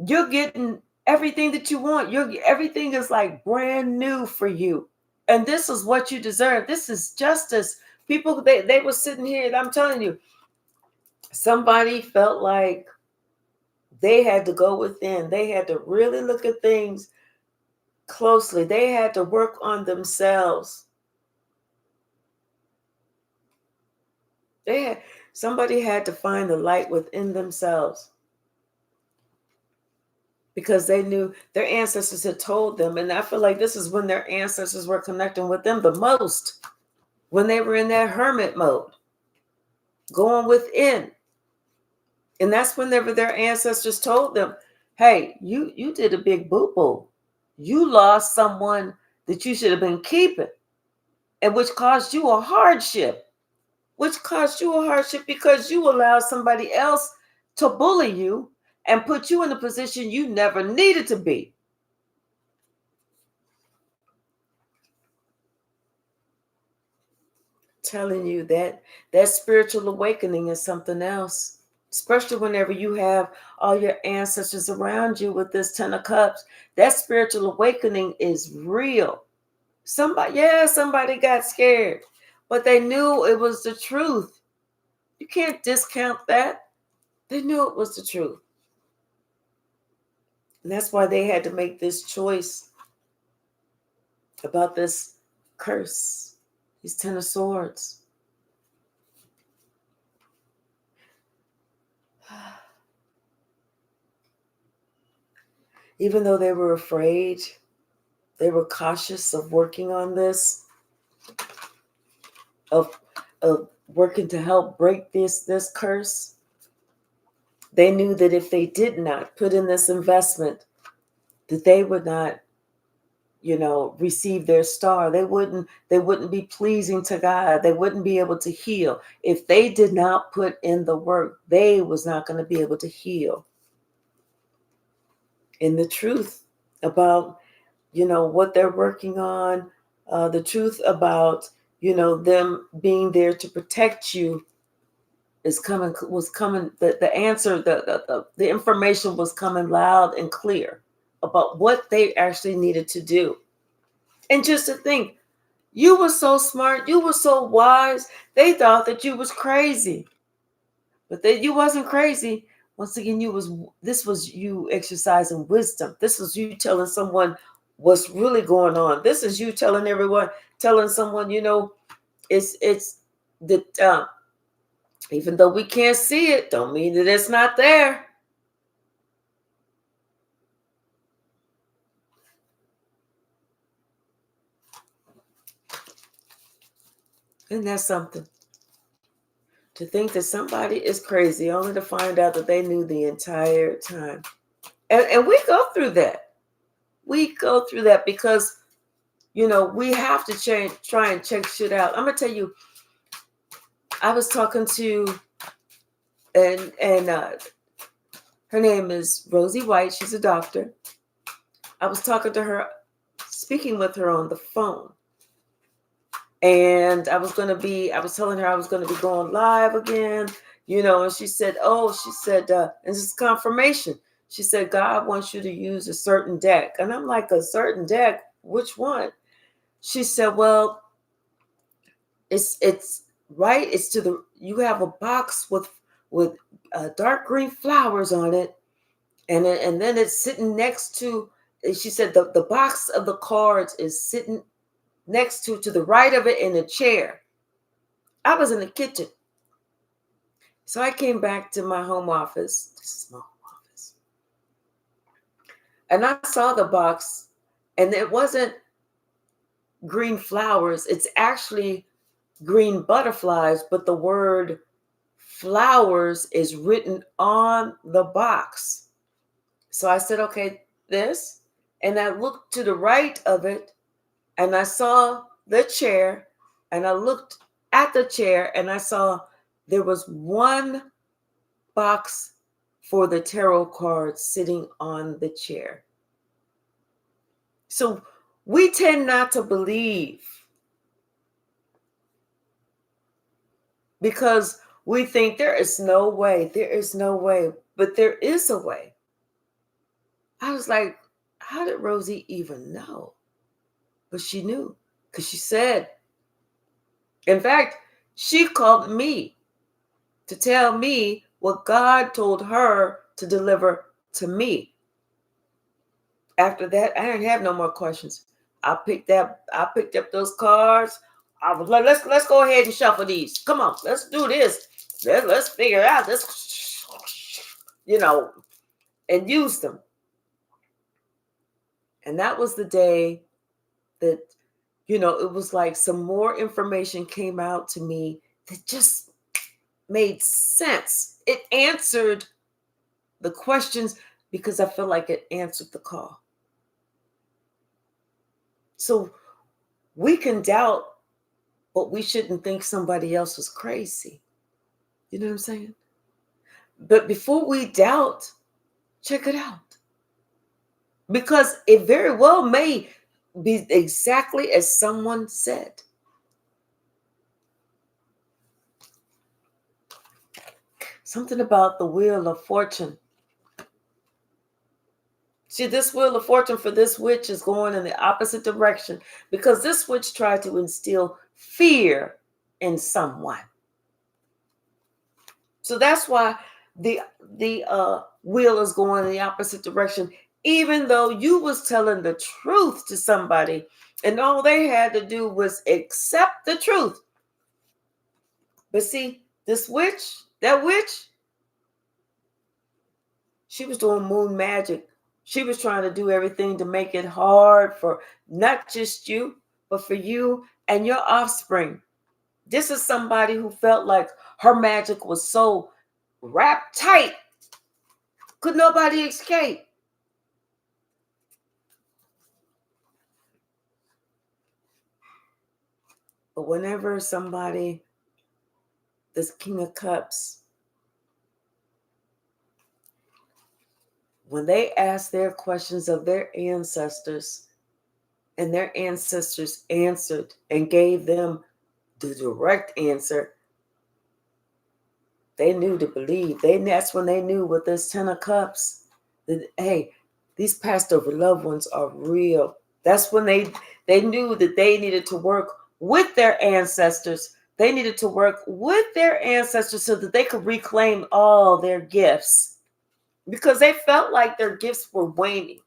you're getting everything that you want. Everything is like brand new for you. And this is what you deserve. This is justice. People, they were sitting here, and I'm telling you, somebody felt like they had to go within. They had to really look at things closely. They had to work on themselves. Somebody had to find the light within themselves, because they knew their ancestors had told them. And I feel like this is when their ancestors were connecting with them the most, when they were in that hermit mode, going within. And that's whenever their ancestors told them, hey, you did a big boo-boo. You lost someone that you should have been keeping, and which caused you a hardship. Because you allowed somebody else to bully you and put you in a position you never needed to be. Telling you that spiritual awakening is something else. especially whenever you have all your ancestors around you with this 10 of cups. That spiritual awakening is real. Somebody got scared, but they knew it was the truth. You can't discount that. They knew it was the truth. And that's why they had to make this choice about this curse, these 10 of swords. Even though they were afraid, they were cautious of working on this, of working to help break this curse. They knew that if they did not put in this investment, that they would not, receive their star. They wouldn't be pleasing to God. They wouldn't be able to heal. If they did not put in the work, they was not going to be able to heal. And the truth about, what they're working on, the truth about, them being there to protect you was coming, the answer, the information was coming loud and clear about what they actually needed to do. And just to think, you were so smart, you were so wise, they thought that you was crazy. But that you wasn't crazy. Once again, this was you exercising wisdom. This was you telling someone what's really going on. This is you telling someone, it's that even though we can't see it, don't mean that it's not there. Isn't that something? To think that somebody is crazy only to find out that they knew the entire time. And we go through that. We go through that because, we have to try and check shit out. I'm going to tell you, I was talking to, and her name is Rosie White. She's a doctor. I was talking to her, speaking with her on the phone. And I was telling her I was going to be going live again, and she said, and this is confirmation. She said, God wants you to use a certain deck. And I'm like, a certain deck? Which one? She said, well, it's right. It's you have a box with dark green flowers on it. And then it's sitting next to, she said, the box of the cards is sitting next to the right of it in a chair. I was in the kitchen. So I came back to my home office. This is my home office. And I saw the box, and it wasn't green flowers. It's actually green butterflies, but the word flowers is written on the box. So I said, okay, this. And I looked to the right of it, and I saw the chair, and I looked at the chair, and I saw there was one box for the tarot cards sitting on the chair. So we tend not to believe because we think there is no way, but there is a way. I was like, how did Rosie even know? But she knew because she said, in fact, she called me to tell me what God told her to deliver to me. After that, I didn't have no more questions. I picked up those cards. I was like, let's go ahead and shuffle these. Come on, let's do this. Let's figure out this, and use them. And that was the day that, it was like some more information came out to me that just made sense. It answered the questions because I feel like it answered the call. So we can doubt, but we shouldn't think somebody else was crazy. You know what I'm saying? But before we doubt, check it out. Because it very well may be exactly as someone said. Something about the wheel of fortune. See, this wheel of fortune for this witch is going in the opposite direction because this witch tried to instill fear in someone. So that's why the wheel is going in the opposite direction, even though you was telling the truth to somebody, and all they had to do was accept the truth. But see, this witch, that witch, she was doing moon magic. She was trying to do everything to make it hard for not just you, but for you and your offspring. This is somebody who felt like her magic was so wrapped tight, could nobody escape. But whenever somebody, this King of Cups, when they ask their questions of their ancestors, and their ancestors answered and gave them the direct answer, they knew to believe. That's when they knew with this Ten of Cups that, hey, these passed over loved ones are real. That's when they knew that they needed to work with their ancestors. They needed to work with their ancestors so that they could reclaim all their gifts, because they felt like their gifts were waning,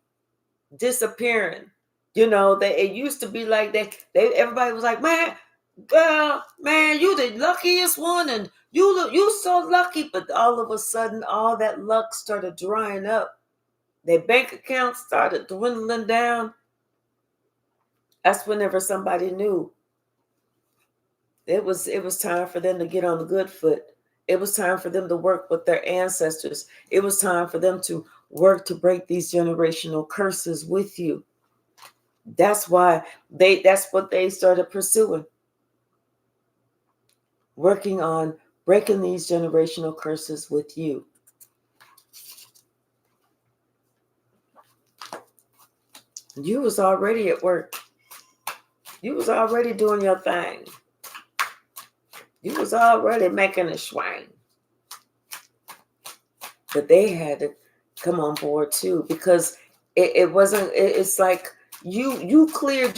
disappearing. It used to be like they everybody was like, man, girl, man, you the luckiest one, and you so lucky. But all of a sudden, all that luck started drying up. Their bank accounts started dwindling down. That's whenever somebody knew it was time for them to get on the good foot. It was time for them to work with their ancestors. It was time for them to work to break these generational curses with you. That's why that's what they started pursuing. Working on breaking these generational curses with you. You was already at work. You was already doing your thing. You was already making a swing. But they had to come on board too, because it wasn't. It's like you cleared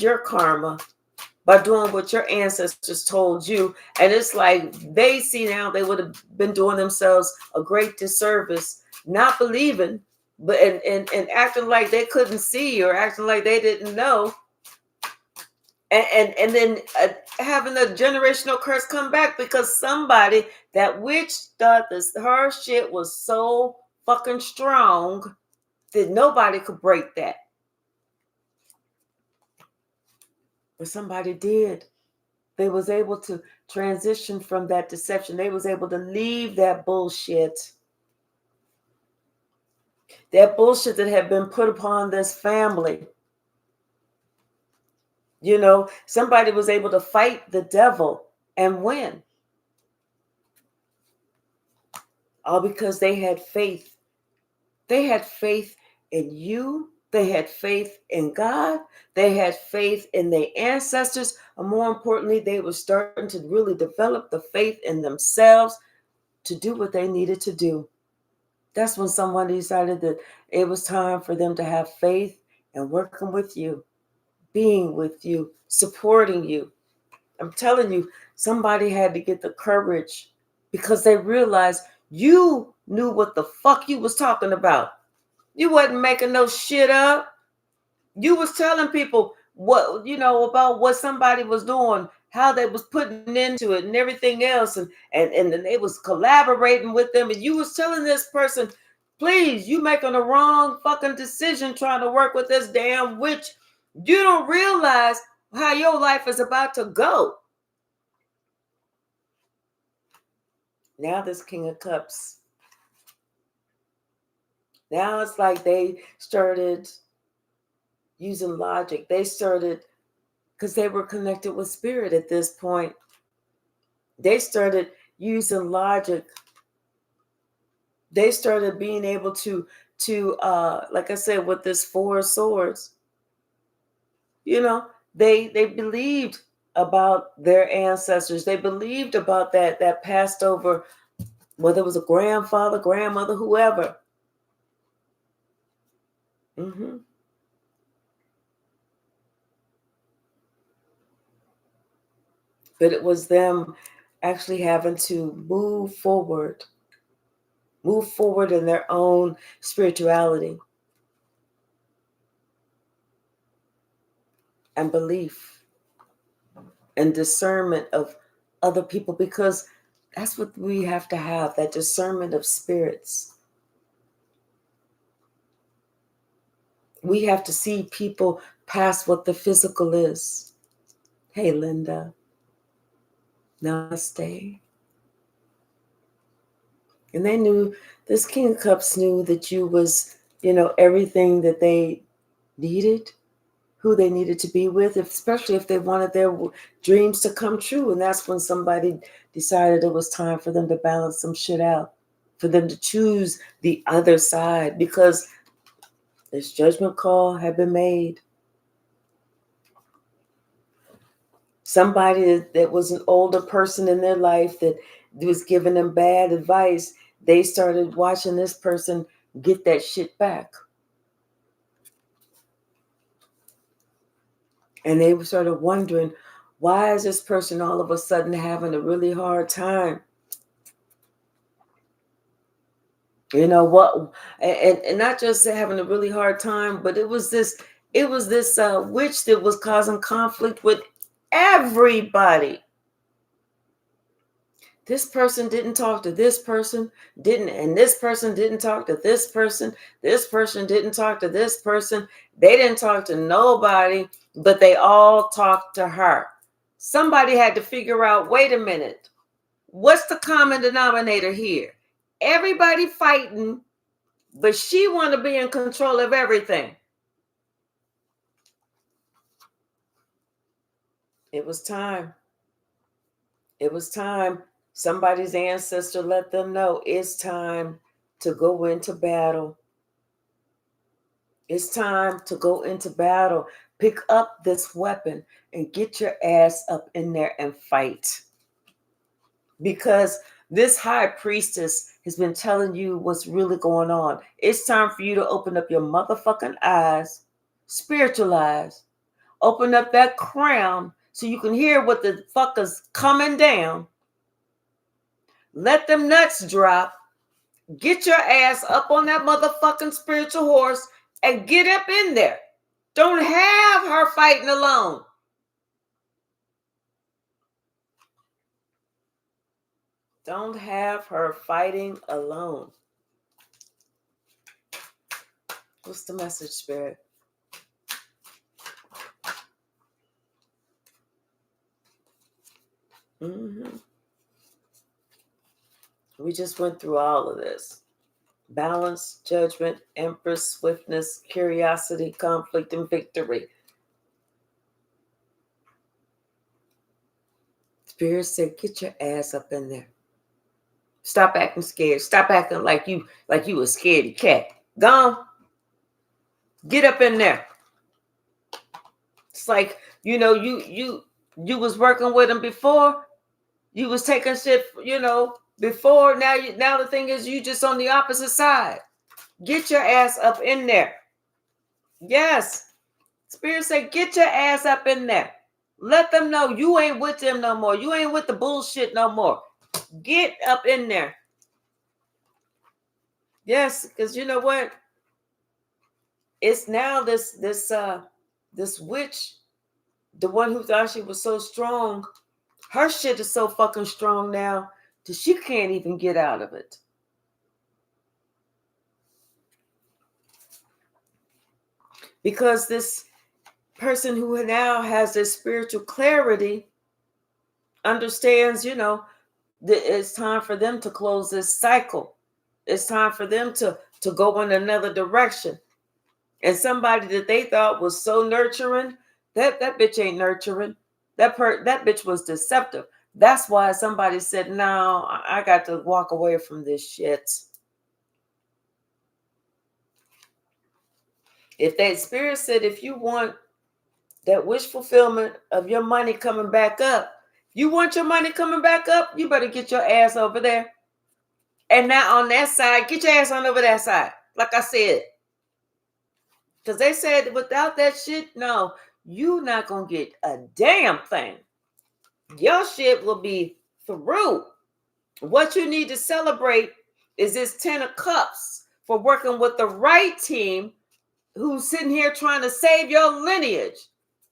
your karma by doing what your ancestors told you. And it's like they see now they would have been doing themselves a great disservice, not believing, but and acting like they couldn't see, or acting like they didn't know. And then having a generational curse come back because somebody, that witch, thought this her shit was so fucking strong that nobody could break that. But somebody did. They was able to transition from that deception. They was able to leave that bullshit. That bullshit that had been put upon this family. Somebody was able to fight the devil and win. All because they had faith. They had faith in you. They had faith in God. They had faith in their ancestors. And more importantly, they were starting to really develop the faith in themselves to do what they needed to do. That's when someone decided that it was time for them to have faith and working with you, being with you, supporting you. I'm telling you, somebody had to get the courage, because they realized you knew what the fuck you was talking about. You wasn't making no shit up. You was telling people what, about what somebody was doing, how they was putting into it and everything else. And then they was collaborating with them. And you was telling this person, please, you making the wrong fucking decision trying to work with this damn witch. You don't realize how your life is about to go. Now this King of Cups. Now it's like they started using logic. They started, because they were connected with spirit at this point. They started using logic. They started being able to like I said, with this Four of Swords, they believed about their ancestors. They believed about that passed over whether it was a grandfather, grandmother, whoever. Mm-hmm. But it was them actually having to move forward in their own spirituality and belief and discernment of other people, because that's what we have to have, that discernment of spirits. We have to see people past what the physical is. Hey, Linda. Namaste. And they knew, this King of Cups knew that you was, everything that they needed, who they needed to be with, especially if they wanted their dreams to come true. And that's when somebody decided it was time for them to balance some shit out, for them to choose the other side, because this judgment call had been made. Somebody that was an older person in their life that was giving them bad advice, they started watching this person get that shit back. And they started wondering, why is this person all of a sudden having a really hard time? You know what? And not just having a really hard time, but it was this witch that was causing conflict with everybody. This person didn't talk to this person, and this person didn't talk to this person. This person didn't talk to this person. They didn't talk to nobody, but they all talked to her. Somebody had to figure out, wait a minute, what's the common denominator here? Everybody fighting, but she want to be in control of everything. It was time. It was time. Somebody's ancestor let them know it's time to go into battle. It's time to go into battle. Pick up this weapon and get your ass up in there and fight. Because this high priestess has been telling you what's really going on. It's time for you to open up your motherfucking eyes, spiritual eyes. Open up that crown so you can hear what the fuck is coming down. Let them nuts drop. Get your ass up on that motherfucking spiritual horse and get up in there. Don't have her fighting alone. Don't have her fighting alone. What's the message, Spirit? Mm-hmm. We just went through all of this. Balance, judgment, empress, swiftness, curiosity, conflict, and victory. Spirit said, get your ass up in there. Stop acting scared. Stop acting like you a scaredy cat. Gone. Get up in there. It's like, you was working with him before. You was taking shit, before. Now the thing is, you just on the opposite side. Get your ass up in there. Yes. Spirit said, get your ass up in there. Let them know you ain't with them no more. You ain't with the bullshit no more. Get up in there. Yes, because you know what? It's now this witch, the one who thought she was so strong, her shit is so fucking strong now that she can't even get out of it. Because this person who now has this spiritual clarity understands, that it's time for them to close this cycle. It's time for them to go in another direction. And somebody that they thought was so nurturing, that bitch ain't nurturing. That bitch was deceptive. That's why somebody said, no, I got to walk away from this shit. If that spirit said, if you want that wish fulfillment of your money coming back up, you want your money coming back up, you better get your ass over there. And now on that side, get your ass on over that side. Like I said. Because they said without that shit, no, you not going to get a damn thing. Your shit will be through. What you need to celebrate is this 10 of cups for working with the right team who's sitting here trying to save your lineage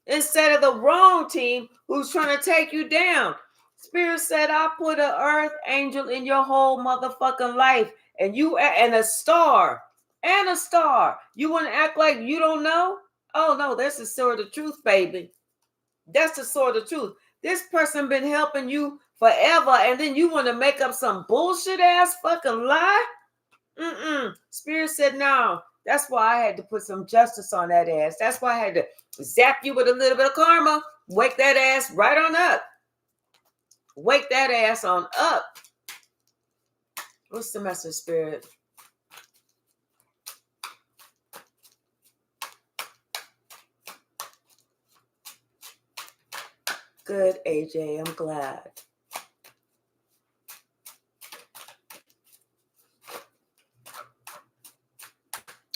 instead of the wrong team who's trying to take you down. Spirit said, I put an earth angel in your whole motherfucking life, and you and a star. And a star. You want to act like you don't know? Oh no, that's the sword of truth, baby. That's the sword of truth. This person been helping you forever, and then you want to make up some bullshit ass fucking lie? Spirit said no. That's why I had to put some justice on that ass. That's why I had to zap you with a little bit of karma. Wake that ass right on up. Wake that ass on up. What's the message, Spirit? Good, AJ. I'm glad.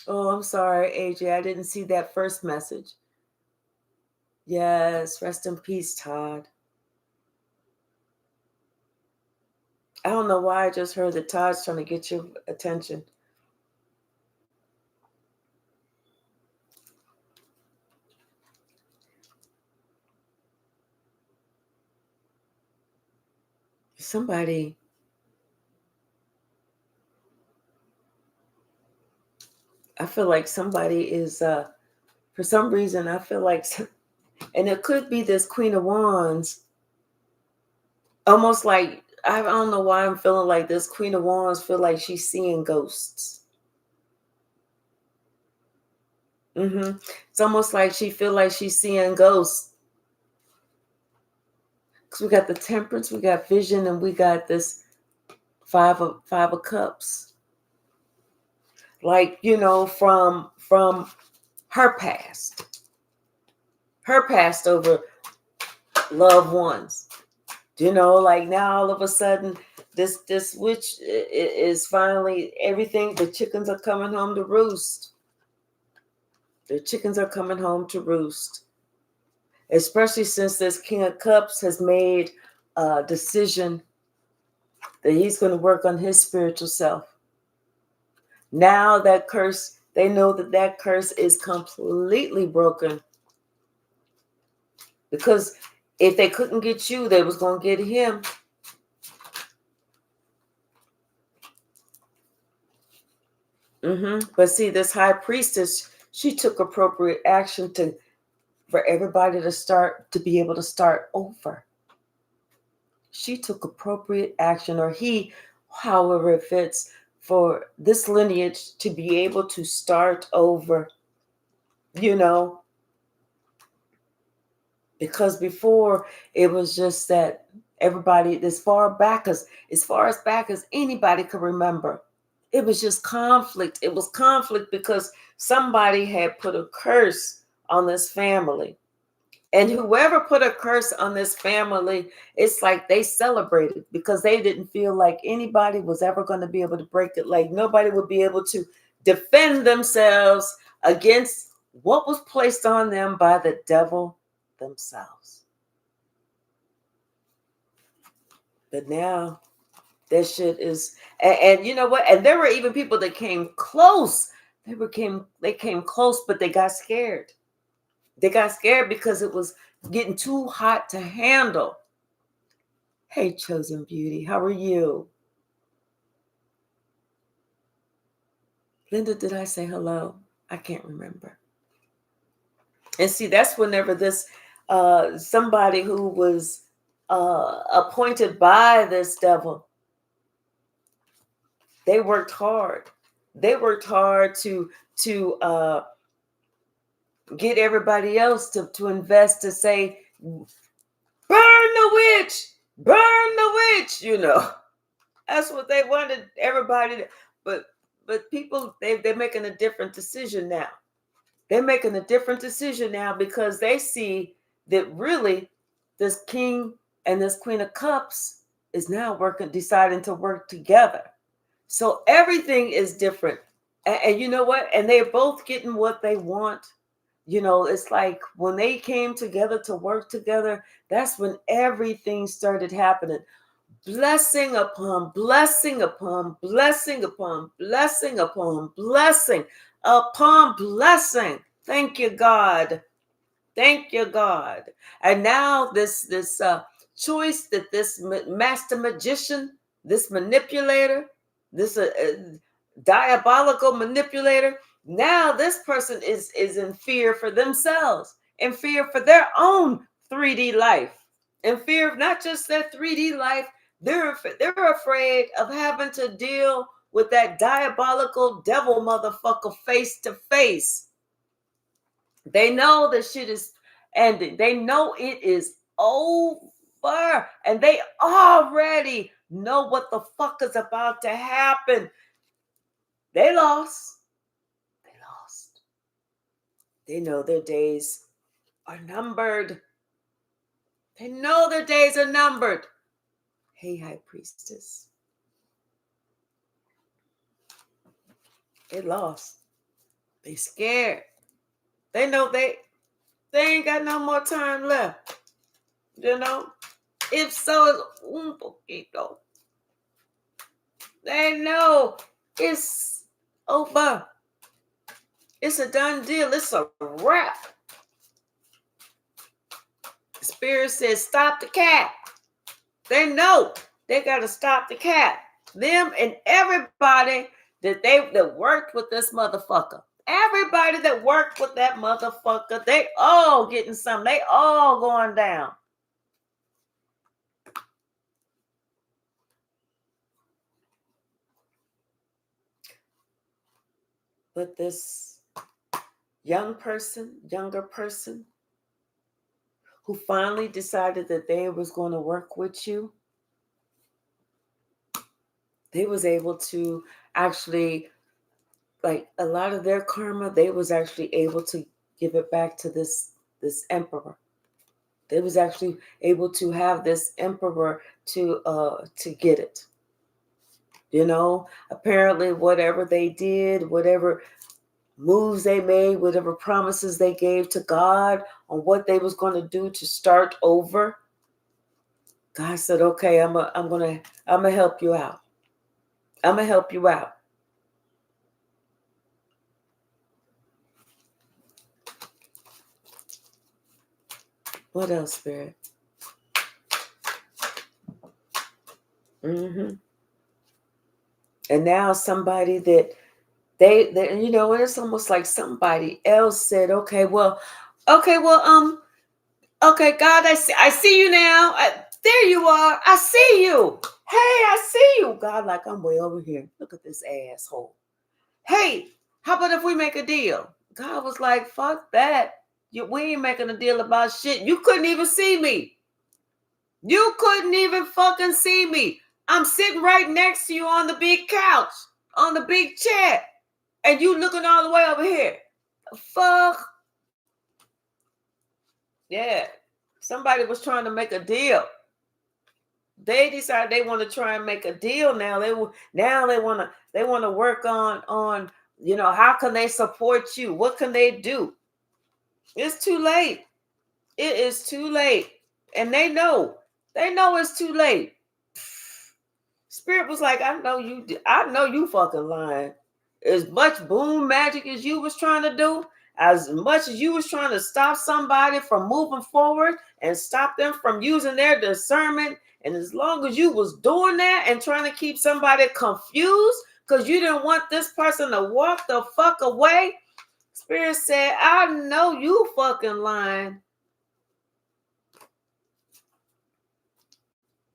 Oh, I'm sorry, AJ. I didn't see that first message. Yes, rest in peace, Todd. I don't know why I just heard that Todd's trying to get your attention. Somebody. I feel like somebody is, for some reason, I feel like, and it could be this Queen of Wands, almost like, I don't know why I'm feeling like this Queen of Wands feel like she's seeing ghosts. It's almost like she feel like she's seeing ghosts. Because we got the Temperance, we got Vision, and we got this five of Cups. Like, from her past over loved ones. Like now all of a sudden this witch is finally everything. The chickens are coming home to roost. The chickens are coming home to roost. Especially since this King of Cups has made a decision that he's going to work on his spiritual self. Now that curse, they know that curse is completely broken. Because if they couldn't get you, they was going to get him. But see, this high priestess, she took appropriate action for everybody to be able to start over. She took appropriate action, or he, however it fits, for this lineage to be able to start over. Because before it was just that everybody, as far back as anybody could remember, it was just conflict. It was conflict because somebody had put a curse on this family. And whoever put a curse on this family, it's like they celebrated because they didn't feel like anybody was ever going to be able to break it. Like nobody would be able to defend themselves against what was placed on them by the devil themselves. But now that shit is, and you know what? And there were even people that came close. They came close, but they got scared. They got scared because it was getting too hot to handle. Hey, Chosen Beauty, how are you? Linda, did I say hello? I can't remember. And see, that's whenever this somebody who was appointed by this devil, they worked hard. They worked hard to get everybody else to invest, to say, burn the witch, burn the witch. That's what they wanted everybody to, but people, they're making a different decision now. They're making a different decision now because they see that really this King and this Queen of Cups is now deciding to work together. So everything is different. And you know what? And they're both getting what they want. It's like when they came together to work together, that's when everything started happening. Blessing upon blessing upon blessing upon blessing upon blessing upon blessing. Thank you, God. Thank you, God. And now this choice that this master magician, this manipulator, this diabolical manipulator, now this person is in fear for themselves, in fear for their own 3D life, in fear of not just their 3D life. They're afraid of having to deal with that diabolical devil motherfucker face to face. They know the shit is ending. They know it is over. And they already know what the fuck is about to happen. They lost. They lost. They know their days are numbered. They know their days are numbered. Hey, High Priestess. They lost. They scared. They know they ain't got no more time left. If so, it's un poquito. They know it's over. It's a done deal. It's a wrap. Spirit says, stop the cat. They know they got to stop the cat. Them and everybody that worked with this motherfucker. Everybody that worked with that motherfucker, they all getting something. They all going down. But this younger person, who finally decided that they was going to work with you, they was able to actually, like, a lot of their karma, they was actually able to give it back to this emperor. They was actually able to have this emperor to get it. Apparently whatever they did, whatever moves they made, whatever promises they gave to God on what they was going to do to start over, God said, okay, I'm gonna help you out. I'm gonna help you out. What else, Spirit? And now somebody that they it's almost like somebody else said, okay, God, I see you now. There you are. I see you. Hey, I see you. God, like, I'm way over here. Look at this asshole. Hey, how about if we make a deal? God was like, fuck that. We ain't making a deal about shit. You couldn't even see me. You couldn't even fucking see me. I'm sitting right next to you on the big couch, on the big chair, and you looking all the way over here. Fuck. Yeah. Somebody was trying to make a deal. They decided they want to try and make a deal now. They want to work on how can they support you? What can they do? It's too late. It is too late. And they know it's too late. Spirit was like, I know you fucking lying. As much boom magic as you was trying to do, as much as you was trying to stop somebody from moving forward and stop them from using their discernment, and as long as you was doing that and trying to keep somebody confused because you didn't want this person to walk the fuck away, Spirit said, I know you fucking lying.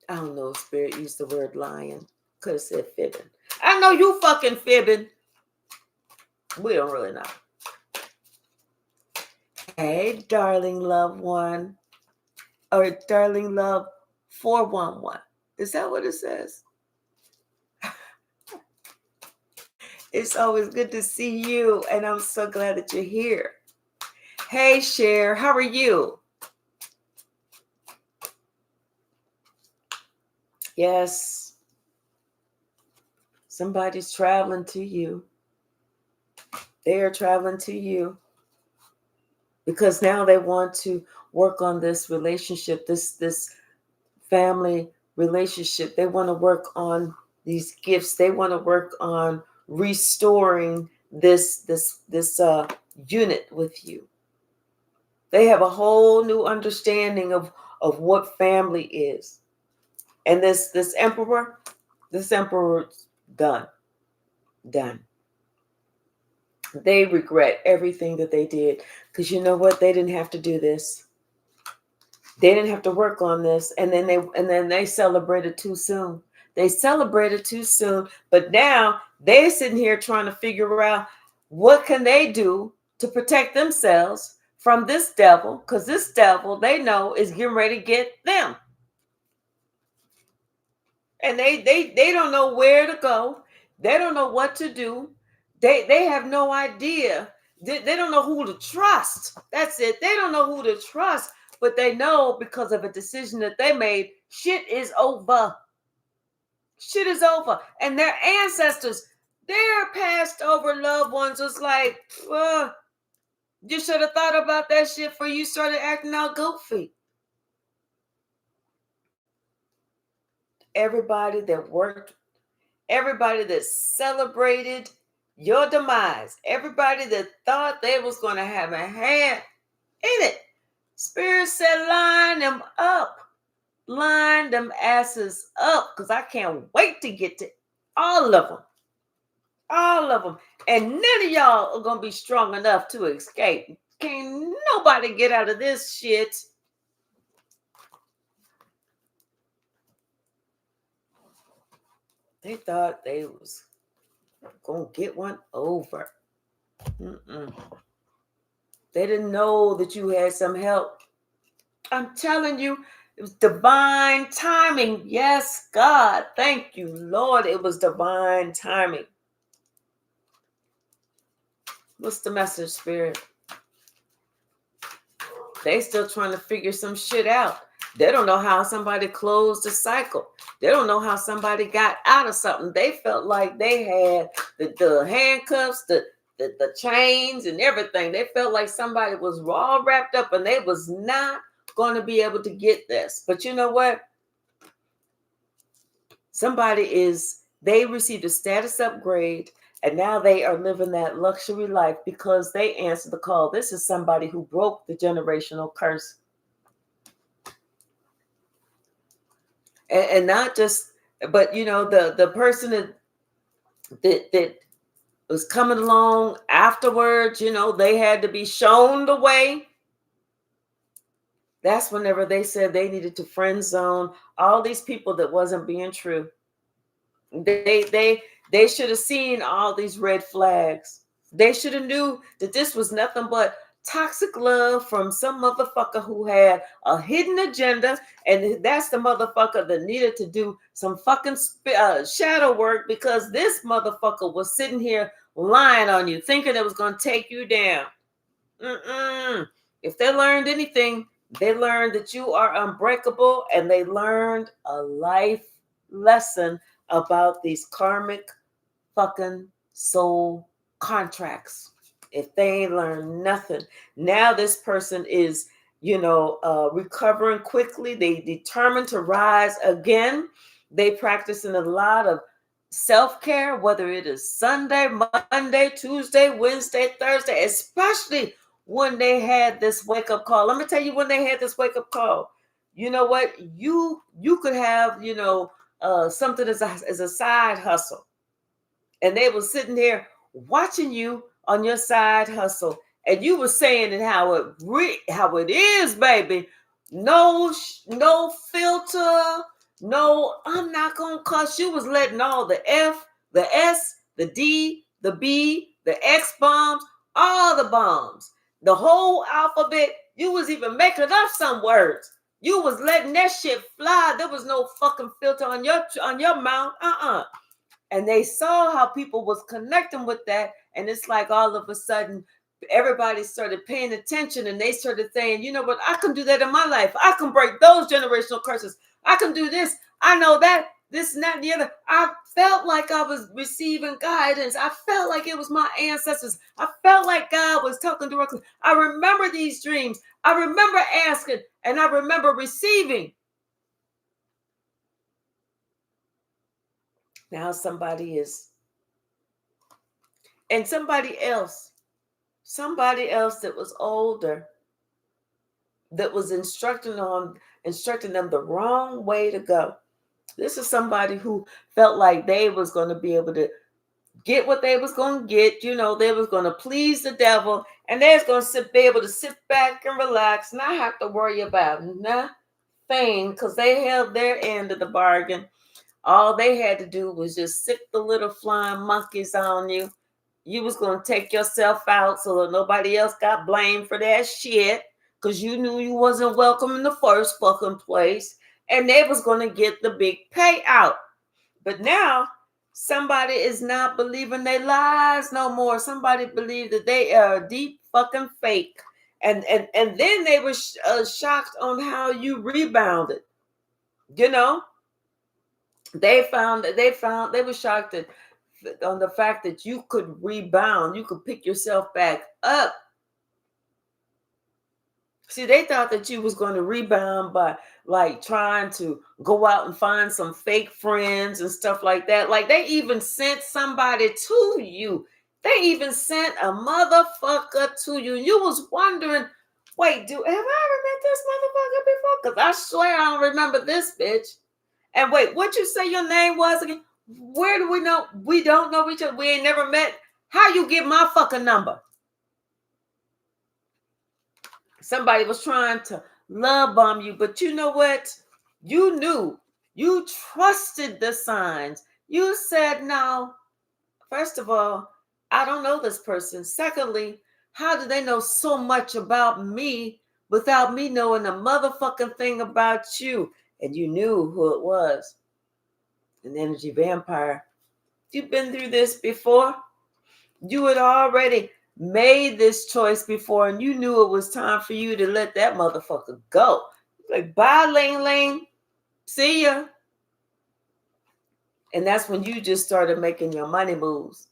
I don't know if Spirit used the word lying. Could have said fibbing. I know you fucking fibbing. We don't really know. Hey, darling loved one. Or darling love 411. Is that what it says? It's always good to see you, and I'm so glad that you're here. Hey, Cher, how are you? Yes. Somebody's traveling to you. They are traveling to you because now they want to work on this relationship, this family relationship. They want to work on these gifts. They want to work on restoring this unit with you. They have a whole new understanding of what family is. And this emperor done. They regret everything that they did, because you know what? They didn't have to do this. They didn't have to work on this, and then they celebrated too soon. They celebrated too soon, but now they're sitting here trying to figure out what can they do to protect themselves from this devil, because this devil they know is getting ready to get them. And they don't know where to go. They don't know what to do. They have no idea. They don't know who to trust. That's it. They don't know who to trust, but they know because of a decision that they made, shit is over. Shit is over. And their ancestors, their passed over loved ones was like, you should have thought about that shit before you started acting out goofy. Everybody that worked, everybody that celebrated your demise, everybody that thought they was going to have a hand in it, Spirit said, line them up. Line them asses up, because I can't wait to get to all of them. All of them. And none of y'all are going to be strong enough to escape. Can't nobody get out of this shit. They thought they was going to get one over. They didn't know that you had some help. I'm telling you, it was divine timing. Yes, God. Thank you, Lord. It was divine timing. What's the message, Spirit? They still trying to figure some shit out. They don't know how somebody closed the cycle. They don't know how somebody got out of something. They felt like they had the handcuffs, the chains and everything. They felt like somebody was all wrapped up and they was not going to be able to get this. But you know what? They received a status upgrade, and now they are living that luxury life because they answered the call. This is somebody who broke the generational curse. And not just, but you know, the person that was coming along afterwards, you know, they had to be shown the way. That's whenever they said they needed to friend zone all these people that wasn't being true. They should have seen all these red flags. They should have knew that this was nothing but toxic love from some motherfucker who had a hidden agenda, and that's the motherfucker that needed to do some fucking shadow work, because this motherfucker was sitting here lying on you, thinking it was going to take you down. If they learned anything, they learned that you are unbreakable, and they learned a life lesson about these karmic fucking soul contracts. If they ain't learned nothing, now this person is, recovering quickly. They determined to rise again. They practicing a lot of self-care, whether it is Sunday, Monday, Tuesday, Wednesday, Thursday, especially when they had this wake-up call. Let me tell you, when they had this wake-up call, you know what? You could have, something as a side hustle. And they were sitting there watching you on your side hustle, and you were saying it how it is, baby. No filter. No, I'm not gonna cuss. You was letting all the F, the S, the D, the B, the X bombs, all the bombs, the whole alphabet. You was even making up some words. You was letting that shit fly. There was no fucking filter on your mouth. And they saw how people was connecting with that. And it's like all of a sudden, everybody started paying attention, and they started saying, you know what, I can do that in my life. I can break those generational curses. I can do this. I know that. this and that and the other. I felt like I was receiving guidance. I felt like it was my ancestors. I felt like God was talking directly. I remember these dreams. I remember asking and I remember receiving. Now somebody is, and somebody else that was older, that was instructing them the wrong way to go. This is somebody who felt like they was going to be able to get what they was going to get. You know, they was going to please the devil, and they was going to be able to sit back and relax, not have to worry about nothing, because they held their end of the bargain. All they had to do was just sick the little flying monkeys on you. You was going to take yourself out so that nobody else got blamed for that shit, because you knew you wasn't welcome in the first fucking place, and they was going to get the big payout. But now somebody is not believing their lies no more. Somebody believed that they are deep fucking fake, and then they were shocked on how you rebounded. You know, they were shocked on the fact that you could rebound, you could pick yourself back up. See, they thought that you was going to rebound by like trying to go out and find some fake friends and stuff like that. Like they even sent somebody to you. They even sent a motherfucker to you. You was wondering, wait, have I ever met this motherfucker before? Because I swear I don't remember this bitch. And wait, what you say your name was again? Where do we know? We don't know each other. We ain't never met. How you get my fucking number? Somebody was trying to love bomb you, but you know what? You knew. You trusted the signs. You said, no, first of all, I don't know this person. Secondly, how do they know so much about me without me knowing a motherfucking thing about you? And you knew who it was. An energy vampire. You've been through this before. You had already made this choice before, and you knew it was time for you to let that motherfucker go. Like, bye, Ling Ling. See ya. And that's when you just started making your money moves.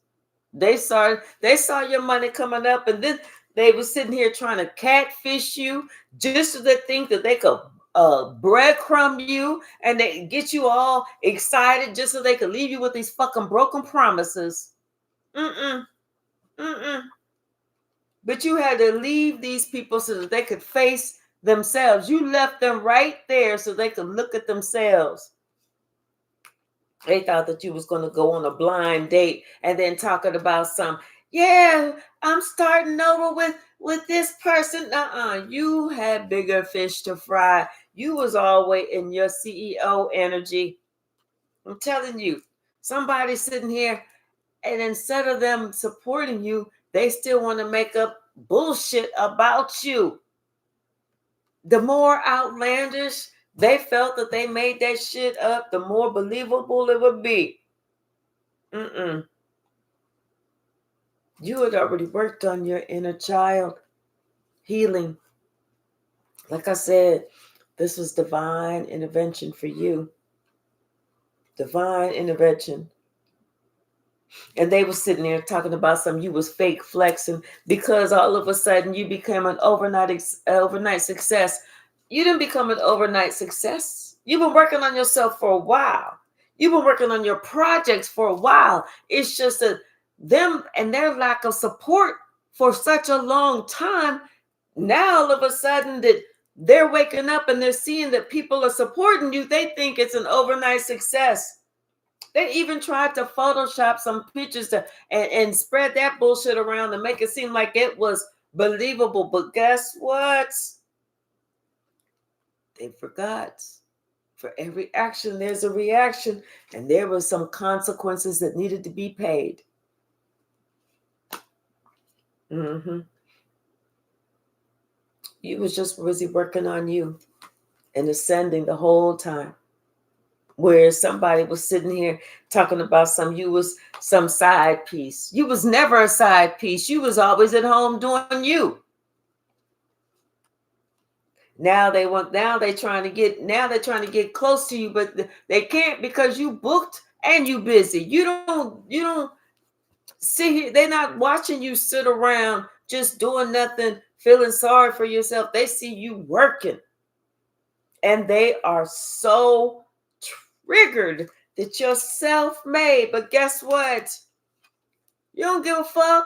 They saw your money coming up, and then they were sitting here trying to catfish you just so they think that they could breadcrumb you, and they get you all excited just so they could leave you with these fucking broken promises. Mm-mm. But you had to leave these people so that they could face themselves. You left them right there so they could look at themselves. They thought that you was going to go on a blind date and then talking about yeah, I'm starting over with this person. You had bigger fish to fry. You was always in your CEO energy. I'm telling you, somebody's sitting here, and instead of them supporting you, they still want to make up bullshit about you. The more outlandish they felt that they made that shit up, the more believable it would be. You had already worked on your inner child healing. Like I said, this was divine intervention for you. Divine intervention. And they were sitting there talking about you was fake flexing because all of a sudden you became an overnight success. You didn't become an overnight success. You've been working on yourself for a while. You've been working on your projects for a while. It's just that them and their lack of support for such a long time, now all of a sudden that they're waking up and they're seeing that people are supporting you, they think it's an overnight success. They even tried to Photoshop some pictures and spread that bullshit around to make it seem like it was believable. But guess what? They forgot. For every action, there's a reaction. And there were some consequences that needed to be paid. You was just busy working on you and ascending the whole time. Where somebody was sitting here talking about you was some side piece. You was never a side piece. You was always at home doing you. Now they're trying to get close to you, but they can't because you booked and you busy. You don't sit here. They're not watching you sit around just doing nothing, feeling sorry for yourself. They see you working, and they are so triggered that you're self-made. But guess what? You don't give a fuck.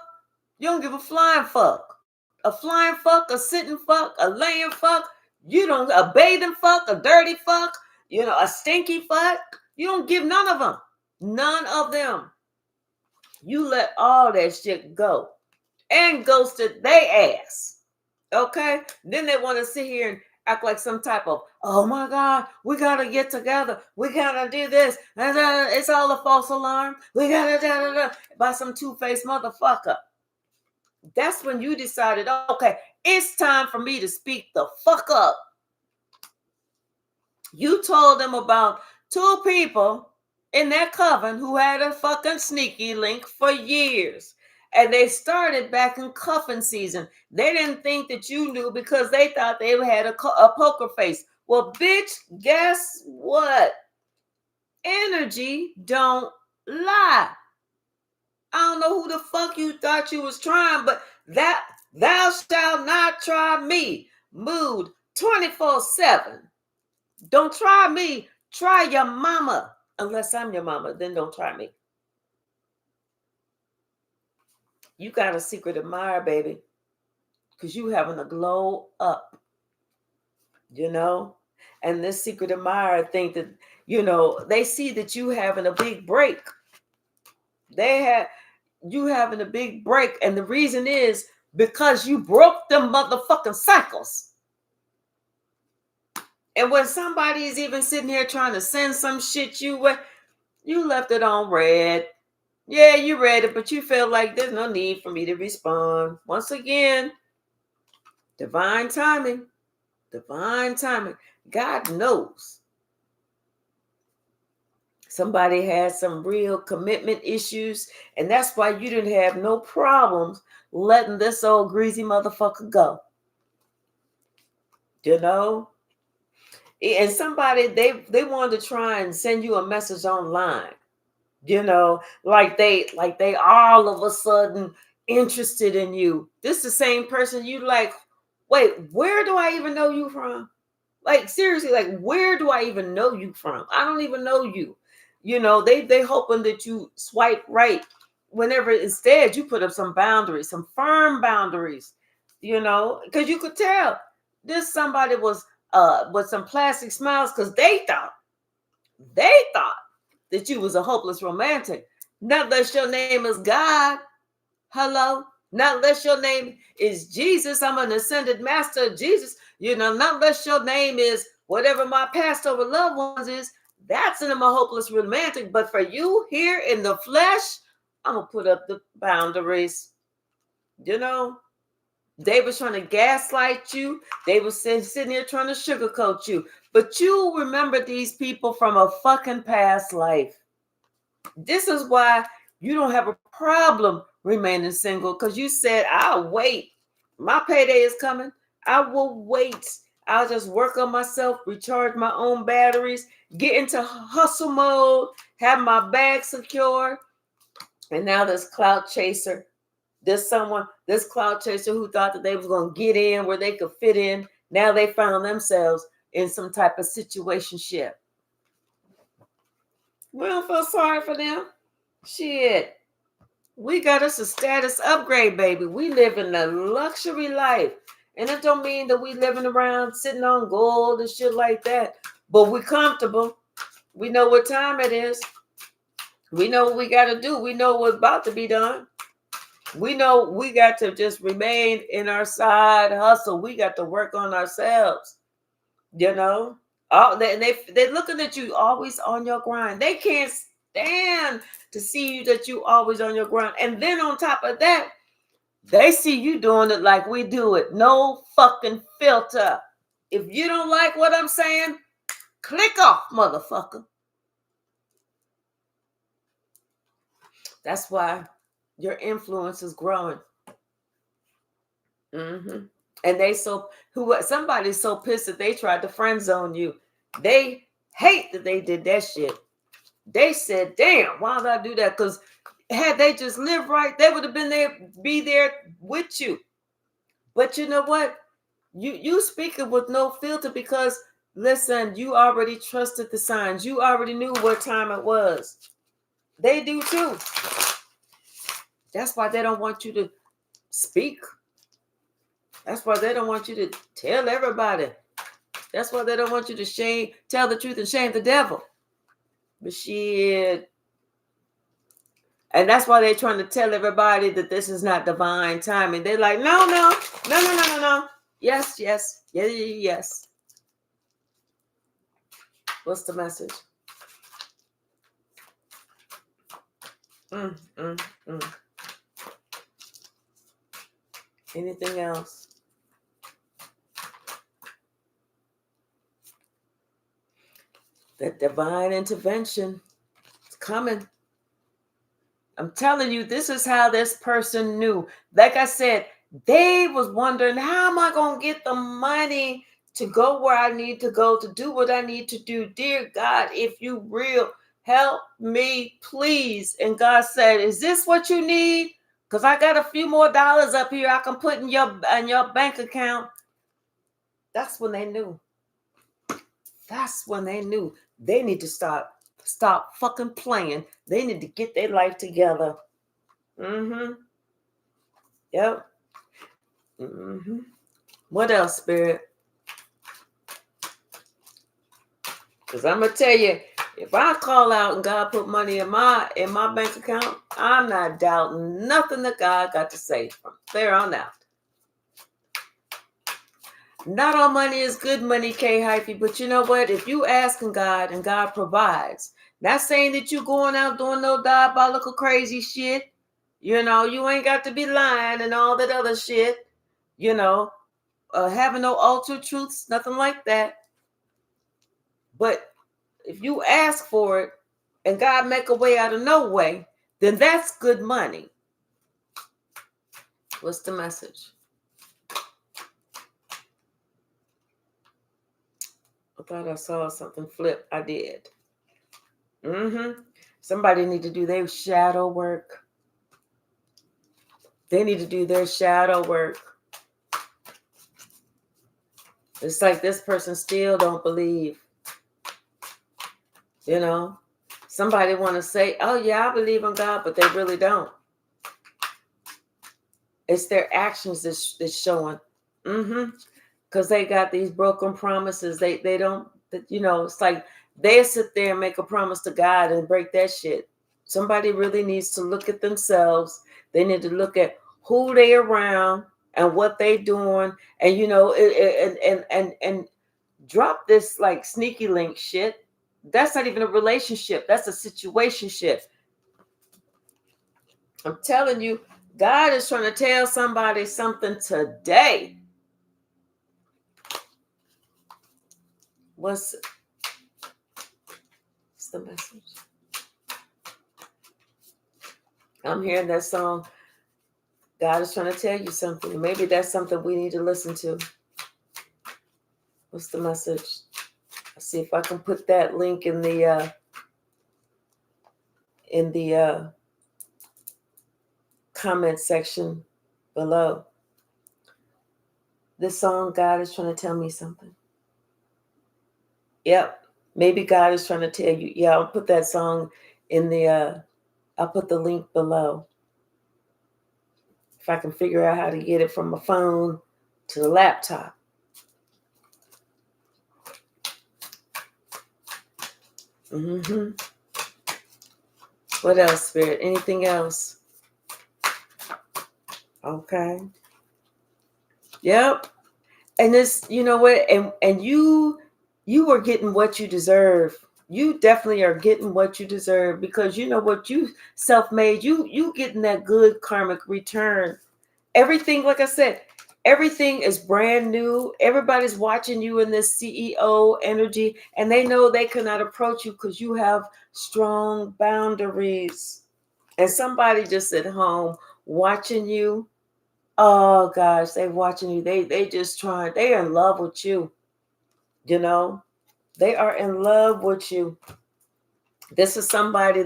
You don't give a flying fuck. A flying fuck, a sitting fuck, a laying fuck. You don't, a bathing fuck, a dirty fuck, a stinky fuck. You don't give none of them. None of them. You let all that shit go and ghosted they ass. Okay? Then they want to sit here and act like some type of, oh my God, we got to get together. We got to do this. It's all a false alarm. We got to by some two-faced motherfucker. That's when you decided, okay, it's time for me to speak the fuck up. You told them about two people in that coven who had a fucking sneaky link for years. And they started back in cuffing season. They didn't think that you knew because they thought they had a poker face. Well, bitch, guess what? Energy don't lie. I don't know who the fuck you thought you was trying, but that thou shalt not try me. Mood 24/7. Don't try me. Try your mama. Unless I'm your mama, then don't try me. You got a secret admirer, baby. Because you having a glow up. And this secret admirer think that, they see that you having a big break. You having a big break. And the reason is because you broke them motherfucking cycles. And when somebody is even sitting here trying to send some shit you left it on red. Yeah, you read it, but you felt like there's no need for me to respond. Once again, divine timing. Divine timing. God knows. Somebody had some real commitment issues, and that's why you didn't have no problems letting this old greasy motherfucker go. And somebody, they wanted to try and send you a message online. Like they all of a sudden interested in you. This is the same person you like, wait, where do I even know you from? Like, seriously, like, where do I even know you from? I don't even know you. They hoping that you swipe right whenever instead you put up some boundaries, some firm boundaries, because you could tell this somebody was with some plastic smiles because they thought that you was a hopeless romantic. Not unless your name is God. Hello? Not unless your name is Jesus. I'm an ascended master of Jesus. Not unless your name is whatever my past over loved ones is. That's in a hopeless romantic. But for you here in the flesh, I'm going to put up the boundaries. They was trying to gaslight you. They was sitting here trying to sugarcoat you. But you remember these people from a fucking past life. This is why you don't have a problem remaining single, because you said, I'll wait. My payday is coming. I will wait. I'll just work on myself, recharge my own batteries, get into hustle mode, have my bag secure. And now this clout chaser, this clout chaser who thought that they was going to get in where they could fit in. Now they found themselves in some type of situationship. We don't feel sorry for them. Shit. We got us a status upgrade, baby. We live in a luxury life. And it don't mean that we living around sitting on gold and shit like that. But we comfortable. We know what time it is. We know what we got to do. We know what's about to be done. We know we got to just remain in our side hustle. We got to work on ourselves. They're looking at you always on your grind. They can't stand to see you that you always on your grind. And then on top of that, they see you doing it like we do it. No fucking filter. If you don't like what I'm saying, click off, motherfucker. That's why your influence is growing. And somebody's so pissed that they tried to friend zone you. They hate that they did that shit. They said, damn, why did I do that? Because had they just lived right, they would have be there with you. But you know what? You speaking with no filter because listen, you already trusted the signs. You already knew what time it was. They do too. That's why they don't want you to speak. That's why they don't want you to tell everybody. That's why they don't want you to tell the truth and shame the devil. But shit. And that's why they're trying to tell everybody that this is not divine timing. They're like, no. Yes. What's the message? Anything else? That divine intervention is coming. I'm telling you, this is how this person knew. Like I said, they was wondering, how am I going to get the money to go where I need to go, to do what I need to do? Dear God, if you real, help me, please. And God said, is this what you need? Because I got a few more dollars up here I can put in your bank account. That's when they knew. That's when they knew they need to stop fucking playing. They need to get their life together. Yep. What else, Spirit? Because I'm gonna tell you, if I call out and God put money in my bank account, I'm not doubting nothing that God got to say from there on out. Not all money is good money, K-Hyphy, but you know what? If you asking God and God provides, not saying that you going out doing no diabolical crazy shit. You know, you ain't got to be lying and all that other shit. You know, having no altered truths, nothing like that. But if you ask for it and God make a way out of no way, then that's good money. What's the message? I thought I saw something flip. I did. Somebody need to do their shadow work. They need to do their shadow work. It's like this person still don't believe. You know, somebody want to say, oh yeah, I believe in God, but they really don't. It's their actions that's showing. Because they got these broken promises. They don't, you know, it's like they sit there and make a promise to God and break that shit. Somebody really needs to look at themselves. They need to look at who they around and what they doing. And, you know, and drop this like sneaky link shit. That's not even a relationship. That's a situationship. I'm telling you, God is trying to tell somebody something today. What's the message? I'm hearing that song. God is trying to tell you something. Maybe that's something we need to listen to. What's the message? Let's see if I can put that link in the comment section below. This song, God is trying to tell me something. Yep. Maybe God is trying to tell you. Yeah, I'll put that song in the I'll put the link below. If I can figure out how to get it from my phone to the laptop. What else, Spirit? Anything else? Okay. Yep. And this, you know what? And you are getting what you deserve. You definitely are getting what you deserve because you know what, you self-made. You getting that good karmic return. Everything, like I said, everything is brand new. Everybody's watching you in this CEO energy, and they know they cannot approach you because you have strong boundaries. And somebody just at home watching you, Oh gosh, they watching you. They just trying. They are in love with you. You know, they are in love with you. This is somebody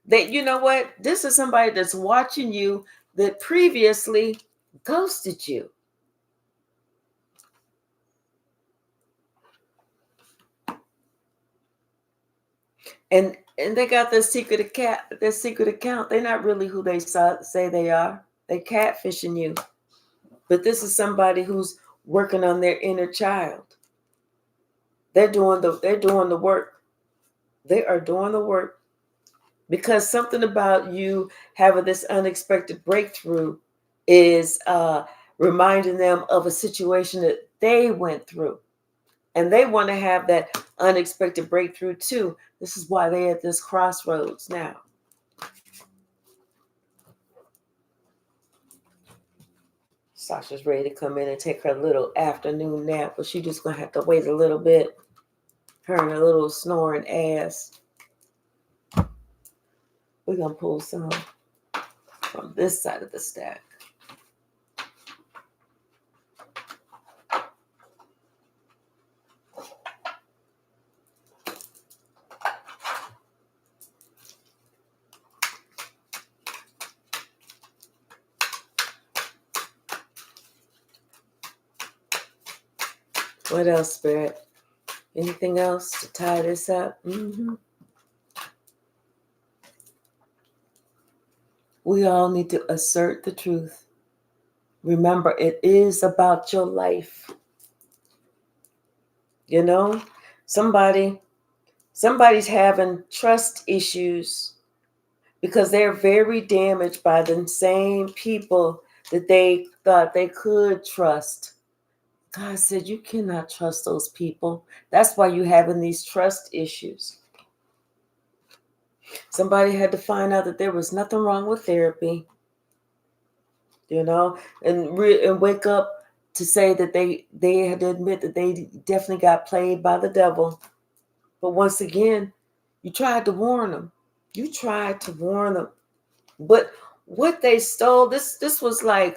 that you know what? This is somebody that's watching you that previously ghosted you. And they got their secret account. Their secret account. They're not really who they say they are. They catfishing you. But this is somebody who's working on their inner child. They're doing the work. They are doing the work because something about you having this unexpected breakthrough is reminding them of a situation that they went through, and they want to have that unexpected breakthrough too. This is why they're at this crossroads now. Sasha's ready to come in and take her little afternoon nap, but she just gonna have to wait a little bit. Her and her little snoring ass. We're gonna pull some from this side of the stack. What else, Spirit? Anything else to tie this up? We all need to assert the truth. Remember, it is about your life. You know, somebody's having trust issues because they're very damaged by the same people that they thought they could trust. God said you cannot trust those people. That's why you're having these trust issues. Somebody had to find out that there was nothing wrong with therapy, you know, and wake up to say that they had to admit that they definitely got played by the devil. But once again, you tried to warn them. You tried to warn them. But what they stole, this was like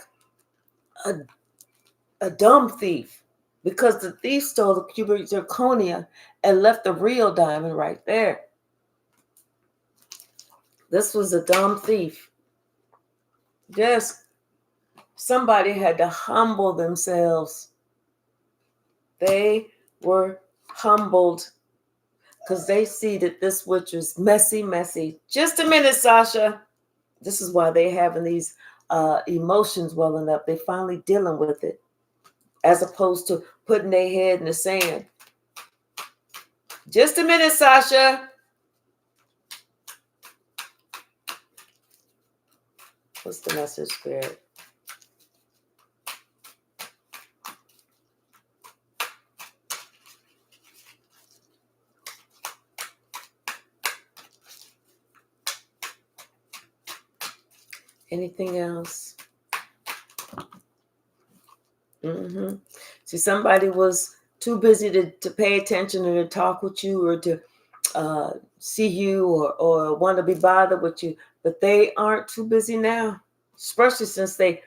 a dumb thief, because the thief stole the cubic zirconia and left the real diamond right there. This was a dumb thief. Just somebody had to humble themselves. They were humbled because they see that this witch was messy, messy. Just a minute, Sasha. This is why they having these emotions welling up. They finally dealing with it, as opposed to putting their head in the sand. Just a minute, Sasha. What's the message, Spirit? Anything else? See, somebody was too busy to pay attention or to talk with you or to see you or want to be bothered with you, but they aren't too busy now, especially since they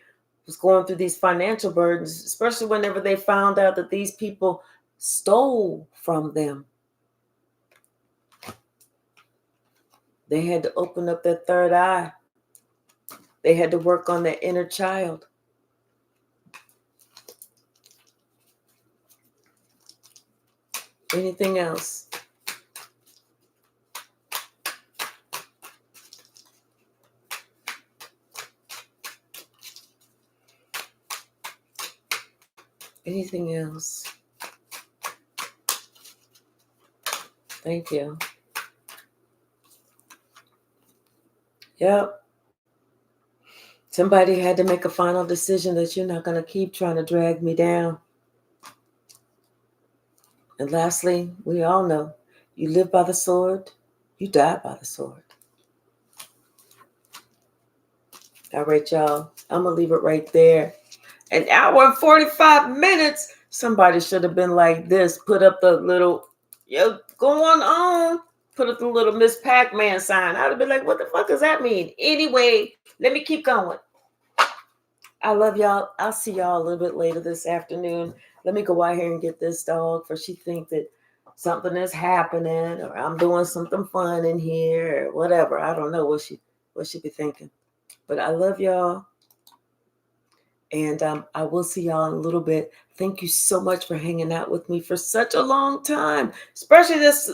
was going through these financial burdens, especially whenever they found out that these people stole from them. They had to open up their third eye. They had to work on their inner child. Anything else? Anything else? Thank you. Yep. Somebody had to make a final decision that you're not going to keep trying to drag me down. And lastly, we all know you live by the sword, you die by the sword. All right, y'all. I'm going to leave it right there. An hour and 45 minutes. Somebody should have been like this. Put up the little, going on. Put up the little Miss Pac-Man sign. I would have been like, what the fuck does that mean? Anyway, let me keep going. I love y'all. I'll see y'all a little bit later this afternoon. Let me go out here and get this dog for she think that something is happening or I'm doing something fun in here or whatever. I don't know what she be thinking. But I love y'all. And I will see y'all in a little bit. Thank you so much for hanging out with me for such a long time, especially this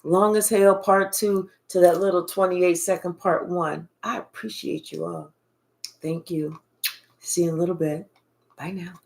long as hell part 2 to that little 28-second part 1. I appreciate you all. Thank you. See you in a little bit. Bye now.